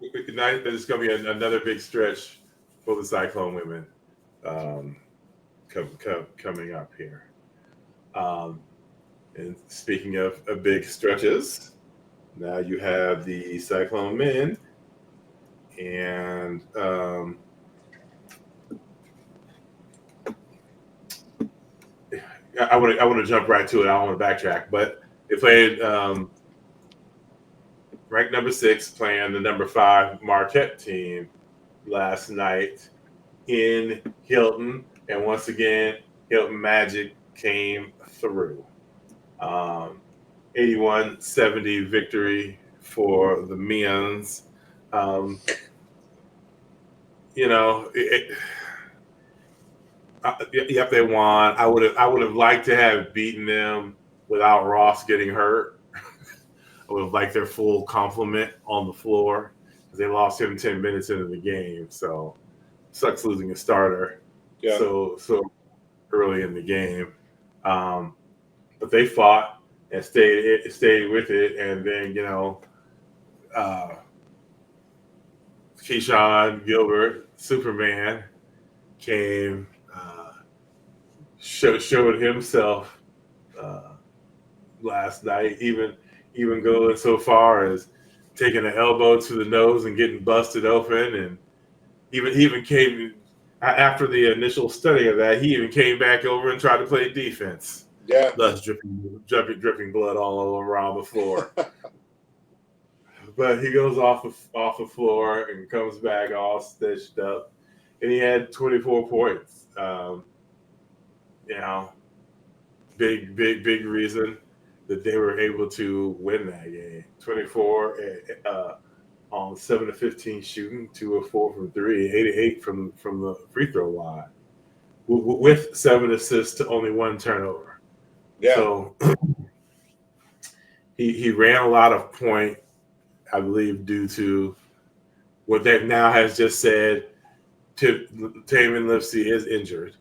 Speaker 1: it's going to be another big stretch for the Cyclone women coming up here. And speaking of big stretches, now you have the Cyclone men, and I want to jump right to it. I don't want to backtrack, but they played. Ranked number 6 playing the number 5 Marquette team last night in Hilton. And once again, Hilton Magic came through. 81-70 victory for the men's. If they won, I would have liked to have beaten them without Ross getting hurt. I would have liked their full complement on the floor because they lost him 10 minutes into the game. So sucks losing a starter so early in the game. But they fought and stayed with it. And then, Keyshawn Gilbert, Superman, came, showed himself last night, even going so far as taking an elbow to the nose and getting busted open. And even came after the initial study of that, he even came back over and tried to play defense.
Speaker 2: Yeah.
Speaker 1: Thus dripping blood all around the floor. But he goes off the floor and comes back all stitched up. And he had 24 points. Big reason that they were able to win that game. 24 on 7 of 15 shooting, 2 of 4 from 3, 8 of 8 from the free throw line, with 7 assists to only 1 turnover.
Speaker 2: Yeah.
Speaker 1: So he ran a lot of point, I believe, due to what that now has just said. Taman Lipsey is injured.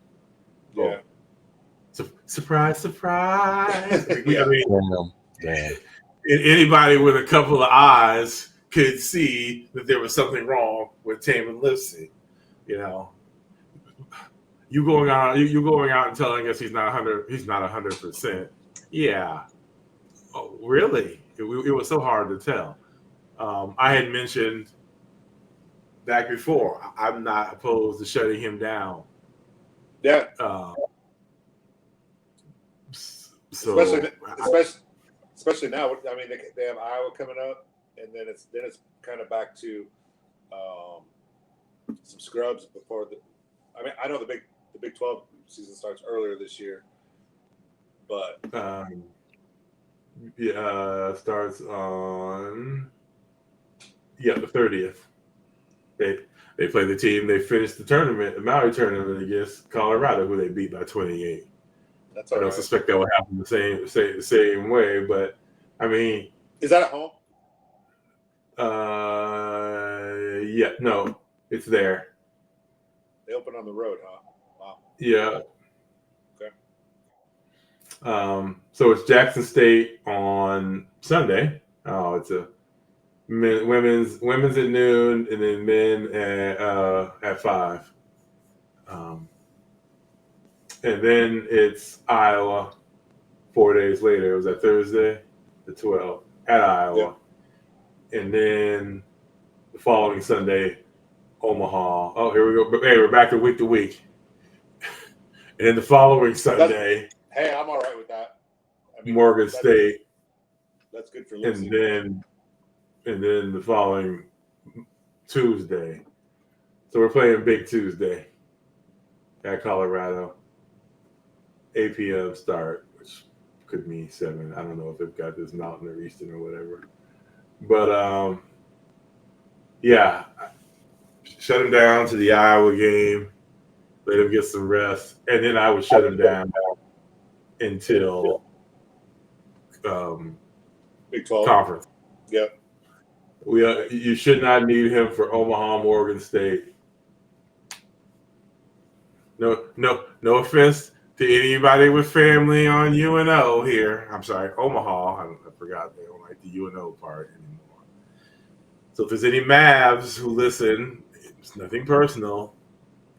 Speaker 2: Yeah.
Speaker 1: Surprise, surprise.
Speaker 2: Yeah.
Speaker 1: I mean,
Speaker 3: Damn.
Speaker 1: anybody with a couple of eyes could see that there was something wrong with Taman Lipsey. You know, you going out and telling us he's not 100%. Yeah. Oh, really? It was so hard to tell. I had mentioned back before, I'm not opposed to shutting him down.
Speaker 2: Yeah.
Speaker 1: So
Speaker 2: especially now. I mean, they have Iowa coming up, and then it's kind of back to some scrubs before the. I mean, I know the Big 12 season starts earlier this year, but
Speaker 1: starts on the 30th. They play the team. They finished the tournament, the Maui tournament against Colorado, who they beat by 28.
Speaker 2: That's all
Speaker 1: I don't
Speaker 2: right.
Speaker 1: suspect that will happen the same way, but I mean,
Speaker 2: is that at home?
Speaker 1: No, it's there.
Speaker 2: They open on the road, huh? Wow.
Speaker 1: Yeah.
Speaker 2: Okay.
Speaker 1: So it's Jackson State on Sunday. Oh, it's a women's at noon, and then men at 5. And then it's Iowa 4 days later. It was that Thursday, the 12th, at Iowa. Yep. And then the following Sunday, Omaha. Oh, here we go. Hey, we're back to week. And then the following Sunday.
Speaker 2: Hey, I'm all right with that.
Speaker 1: I mean, Morgan State.
Speaker 2: That's good for Lucy.
Speaker 1: And then the following Tuesday. So we're playing Big Tuesday at Colorado. 8 p.m. start, which could mean 7. I don't know if they've got this Mountain or Eastern or whatever. But shut him down to the Iowa game. Let him get some rest, and then I would shut him down until
Speaker 2: Big 12
Speaker 1: conference.
Speaker 2: Yep.
Speaker 1: You should not need him for Omaha, Morgan State. No offense to anybody with family on UNO here. I'm sorry, Omaha. I forgot they don't like the UNO part anymore. So if there's any Mavs who listen, it's nothing personal,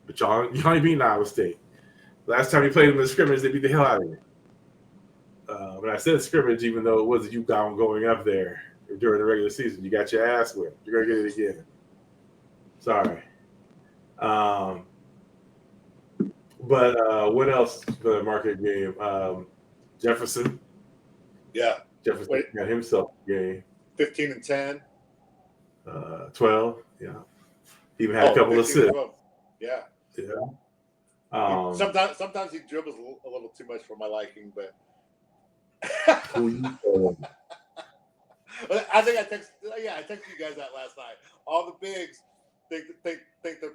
Speaker 1: but y'all beat Iowa State. Last time you played them in scrimmage, they beat the hell out of you. But I said scrimmage, even though it wasn't you going up there during the regular season. You got your ass whipped. You're gonna get it again. Sorry. But what else for the market game? Jefferson.
Speaker 2: Yeah.
Speaker 1: Jefferson got himself a game.
Speaker 2: 15-10.
Speaker 1: 12. Yeah. He even had a couple of assists.
Speaker 2: Yeah.
Speaker 1: Yeah.
Speaker 2: Sometimes he dribbles a little too much for my liking, but. I think I texted you guys that last night. All the bigs think they're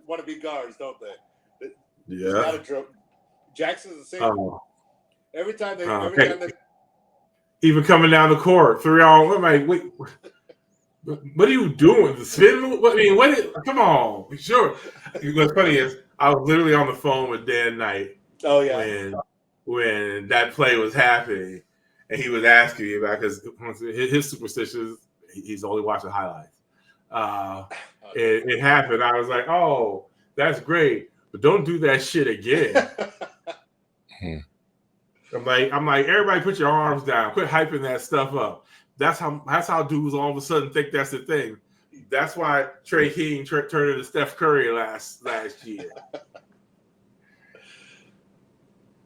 Speaker 2: want to be guards, don't they?
Speaker 1: Yeah.
Speaker 2: Jackson's the same. Every time they
Speaker 1: even coming down the court, 3-on. I'm like, wait, what are you doing? The spin move? I mean, come on, sure. What's funny is I was literally on the phone with Dan Knight.
Speaker 2: Oh yeah.
Speaker 1: When that play was happening, and he was asking me about because his superstitions, he's only watching highlights. It happened. I was like, "Oh, that's great, but don't do that shit again." I'm like, everybody, put your arms down. Quit hyping that stuff up. That's how dudes all of a sudden think that's the thing. That's why Trey King turned into Steph Curry last year.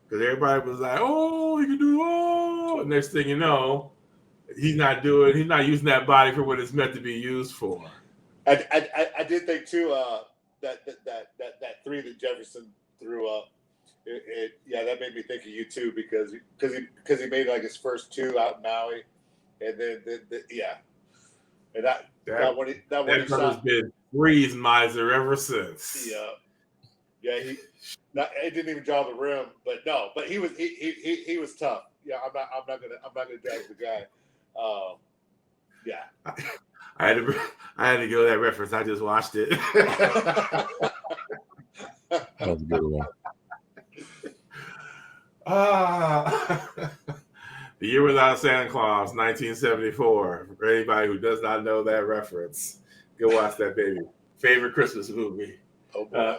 Speaker 1: Because everybody was like, "Oh, he can do all." And next thing you know, he's not using that body for what it's meant to be used for.
Speaker 2: I did think too that three that Jefferson threw up. That made me think of you too because he made like his first 2 out in Maui, and then and that one he
Speaker 1: brother's been freeze miser ever since.
Speaker 2: Yeah. Yeah, it didn't even draw the rim, but he was tough. Yeah, I'm not gonna drag the guy. Yeah.
Speaker 1: I had to go to that reference. I just watched it.
Speaker 3: That was a good one.
Speaker 1: The Year Without Santa Claus, 1974. For anybody who does not know that reference, go watch that baby. Favorite Christmas movie.
Speaker 2: Oh boy.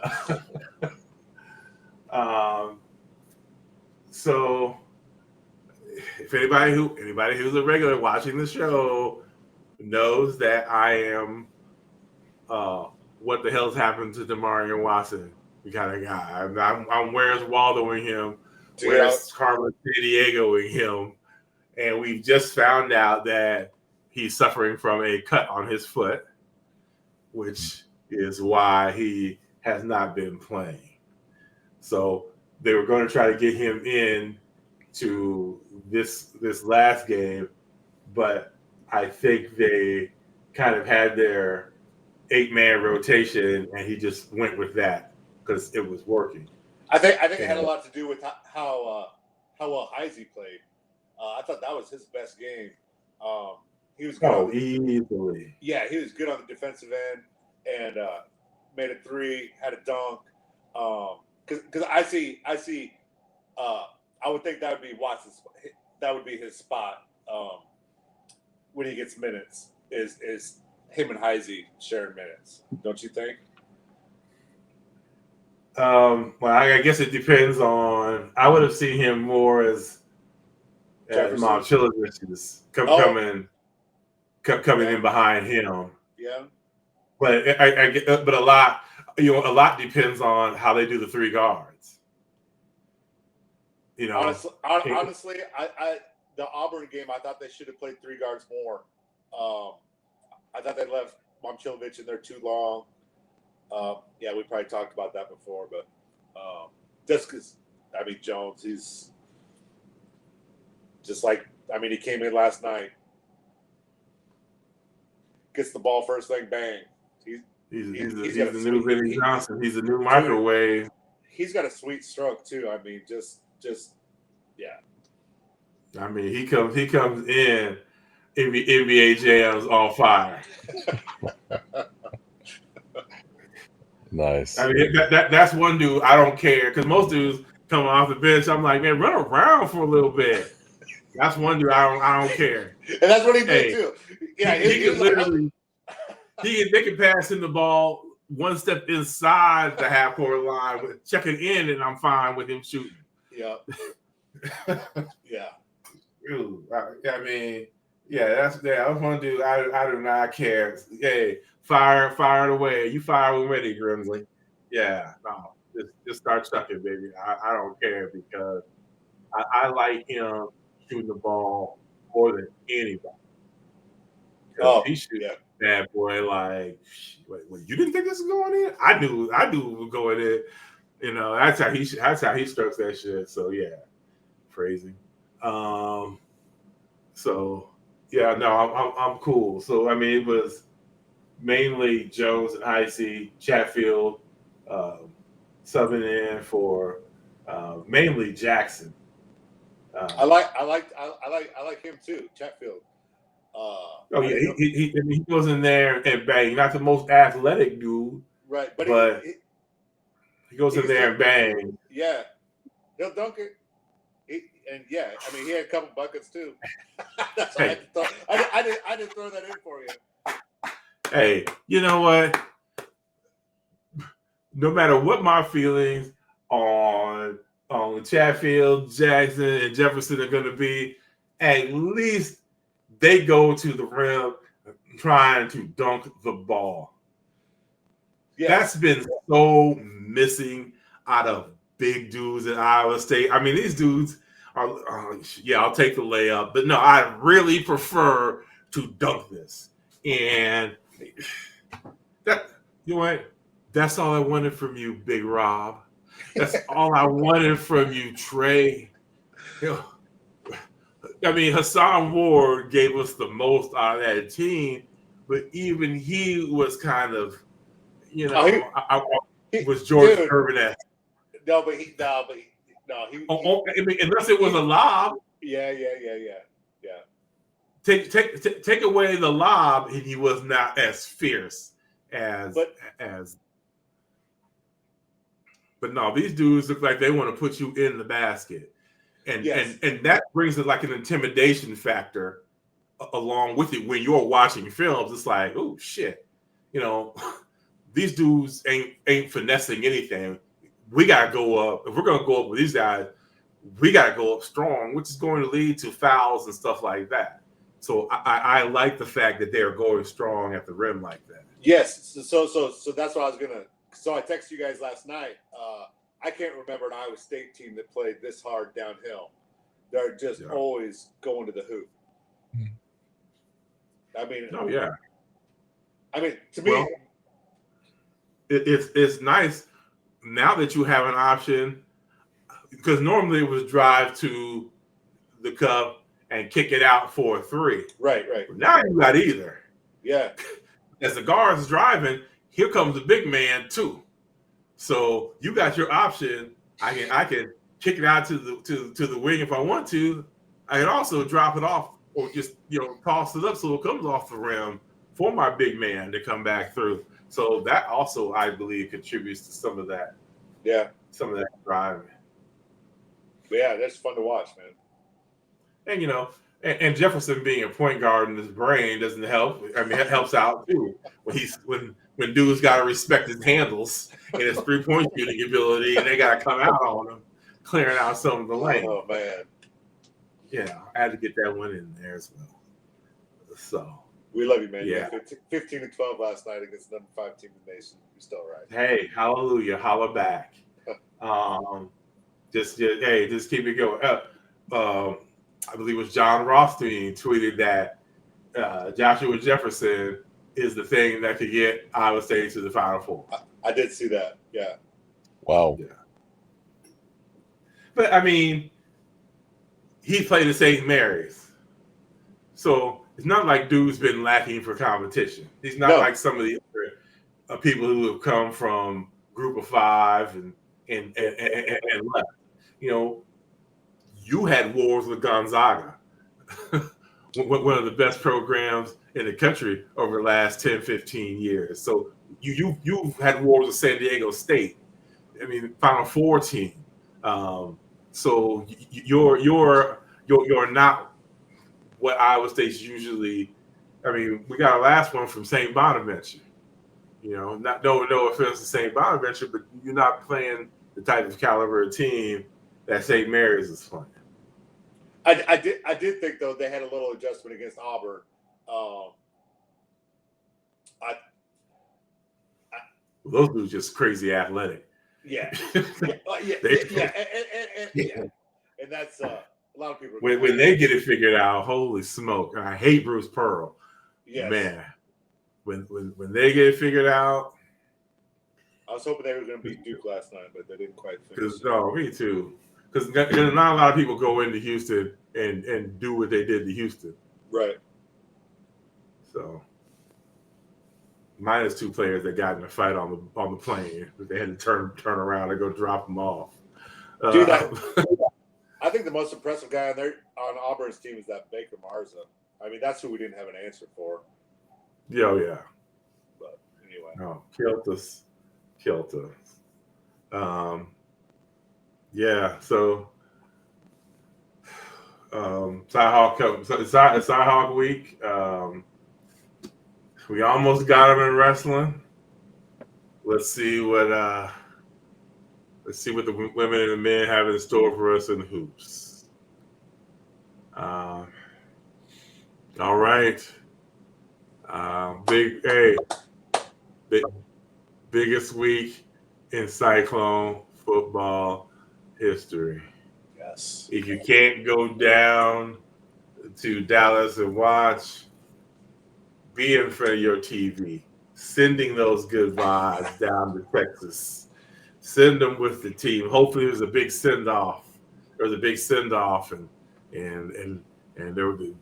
Speaker 1: So, if anybody who's a regular watching the show knows that I am, what the hell's happened to Demarion Watson? The kind of guy. I'm Where's Waldoing him? Where's Carmen Sandiegoing him? And we've just found out that he's suffering from a cut on his foot, which is why he has not been playing. So they were going to try to get him in to this last game, but I think they kind of had their 8-man rotation, and he just went with that because it was working.
Speaker 2: I think it had a lot to do with how well Heisey played. I thought that was his best game. He was good
Speaker 1: easily.
Speaker 2: Yeah, he was good on the defensive end and made a 3, had a dunk. Because I see. I would think that would be Watson's. That would be his spot when he gets minutes. Is him and Heisey sharing minutes? Don't you think?
Speaker 1: Well, I guess it depends on. I would have seen him more as Mom Chilovich coming in behind him.
Speaker 2: Yeah.
Speaker 1: But but a lot depends on how they do the 3 guards.
Speaker 2: Honestly, I the Auburn game, I thought they should have played 3 guards more. I thought they left Momcilovic in there too long. We probably talked about that before, but just because Jones, he's just like he came in last night, gets the ball first thing, bang. He's the
Speaker 1: new Vinny Johnson. He's a new microwave.
Speaker 2: He's got a sweet stroke too.
Speaker 1: He comes in NBA jams on fire.
Speaker 3: Nice.
Speaker 1: That's one dude I don't care, because most dudes coming off the bench, I'm like, man, run around for a little bit. That's one dude I don't care.
Speaker 2: And that's what he did too. Yeah,
Speaker 1: he can literally. They can pass him the ball one step inside the half-court line, checking in, and I'm fine with him shooting.
Speaker 2: Yeah. Yeah.
Speaker 1: That's one dude I do not care. Hey, fire it away. You fire when ready, Grimsley. Yeah, no, just start chucking, baby. I don't care, because I like him shooting the ball more than anybody. He shoots bad boy like, wait, you didn't think this was going in? I knew it was going in. That's how he strokes that shit. So yeah, crazy. I'm cool. So it was mainly Jones and Heisey, Chatfield subbing in for mainly Jackson.
Speaker 2: I like him too, Chatfield.
Speaker 1: He goes in there and bang. Not the most athletic dude,
Speaker 2: right?
Speaker 1: But he goes in there and bang.
Speaker 2: Yeah, he'll dunk it. He had a couple buckets too. That's why I didn't throw that in for you.
Speaker 1: Hey, you know what? No matter what my feelings on Chatfield, Jackson, and Jefferson are going to be, at least they go to the rim trying to dunk the ball. Yes. That's been so missing out of big dudes at Iowa State. These dudes are, I'll take the layup, but no, I really prefer to dunk this. And that's all I wanted from you, Big Rob. That's all I wanted from you, Trey. Hassan Ward gave us the most out of that team, but even he was kind of, he was George
Speaker 2: dude,
Speaker 1: Urban.
Speaker 2: No, I
Speaker 1: mean, unless it was a lob.
Speaker 2: Yeah.
Speaker 1: Take away the lob, and he was not as fierce as. But no, these dudes look like they want to put you in the basket, and that brings it like an intimidation factor along with it when you're watching films. It's like, oh shit, these dudes ain't finessing anything. We gotta go up. If we're gonna go up with these guys, we gotta go up strong, which is going to lead to fouls and stuff like that. So I like the fact that they're going strong at the rim like that.
Speaker 2: Yes. So that's what I was gonna. So I texted you guys last night. I can't remember an Iowa State team that played this hard downhill. They're just always going to the hoop. I mean,
Speaker 1: oh yeah.
Speaker 2: I mean, to me,
Speaker 1: it's nice now that you have an option, because normally it was drive to the cup and kick it out for a three.
Speaker 2: Right.
Speaker 1: Now you got either.
Speaker 2: Yeah.
Speaker 1: As the guard's driving, here comes the big man too. So you got your option. I can kick it out to the wing if I want to. I can also drop it off or just toss it up so it comes off the rim for my big man to come back through. So that also, I believe, contributes to some of that.
Speaker 2: Yeah.
Speaker 1: Some of that driving.
Speaker 2: But yeah, that's fun to watch, man.
Speaker 1: And and Jefferson being a point guard in his brain doesn't help. I mean, it helps out too when dudes got to respect his handles and his 3-point shooting ability, and they got to come out on him, clearing out some of the lane.
Speaker 2: Oh man.
Speaker 1: I had to get that one in there as well. So
Speaker 2: we love you, man.
Speaker 1: Yeah.
Speaker 2: 15-12 last night against the number 5 team in the nation. You're still right.
Speaker 1: Hey, hallelujah, holla back. Just keep it going. I believe it was John Rothstein tweeted that Joshua Jefferson is the thing that could get Iowa State to the Final Four.
Speaker 2: I did see that. Yeah.
Speaker 3: Wow.
Speaker 1: Yeah. But I mean, he played at St. Mary's, so it's not like dude's been lacking for competition. He's not like some of the other people who have come from Group of 5 and left. You had wars with Gonzaga, one of the best programs in the country over the last 10, 15 years. So you've had wars with San Diego State. I mean, Final Four team. So you're not what Iowa State's usually. I mean, we got a last one from St. Bonaventure. No offense to St. Bonaventure, but you're not playing the type of caliber of team that St. Mary's is playing.
Speaker 2: I did think though they had a little adjustment against Auburn.
Speaker 1: Those dudes just crazy athletic.
Speaker 2: Yeah. And that's a lot of people.
Speaker 1: When they get it figured out, holy smoke! I hate Bruce Pearl.
Speaker 2: Yes.
Speaker 1: Man, when they get it figured out.
Speaker 2: I was hoping they were going to beat Duke last night, but they didn't quite finish.
Speaker 1: Me too. Because not a lot of people go into Houston and do what they did to Houston.
Speaker 2: Right.
Speaker 1: So, minus 2 players that got in a fight on the plane, but they had to turn around and go drop them off.
Speaker 2: Dude, I think the most impressive guy on Auburn's team is that Baker Marza. I mean, that's who we didn't have an answer for.
Speaker 1: Yeah.
Speaker 2: But anyway.
Speaker 1: Oh, killed us. Yeah, so Cyhawk week. We almost got him in wrestling. Let's see what the women and the men have in store for us in hoops. All right. Biggest week in Cyclone football history.
Speaker 2: Yes.
Speaker 1: If you can't go down to Dallas and watch, be in front of your TV, sending those good vibes down to Texas. Send them with the team. Hopefully, there's a big send off. There's a big send off, and there were the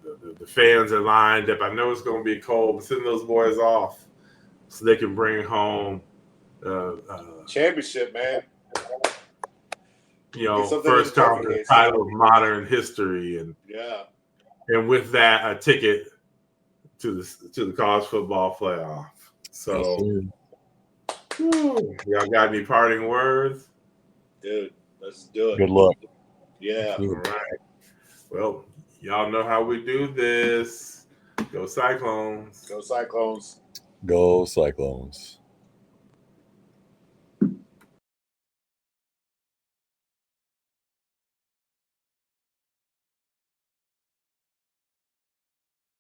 Speaker 1: fans are lined up. I know it's going to be cold, but send those boys off so they can bring home
Speaker 2: Championship, man.
Speaker 1: You know,
Speaker 2: Something in
Speaker 1: first
Speaker 2: the trophy
Speaker 1: conference
Speaker 2: case.
Speaker 1: title of modern history, and with that, a ticket to the college football playoff. So, y'all got any parting words?
Speaker 2: Dude, let's do it.
Speaker 3: Good luck.
Speaker 2: Yeah.
Speaker 1: All right. Well, y'all know how we do this. Go Cyclones.
Speaker 2: Go Cyclones.
Speaker 3: Go Cyclones.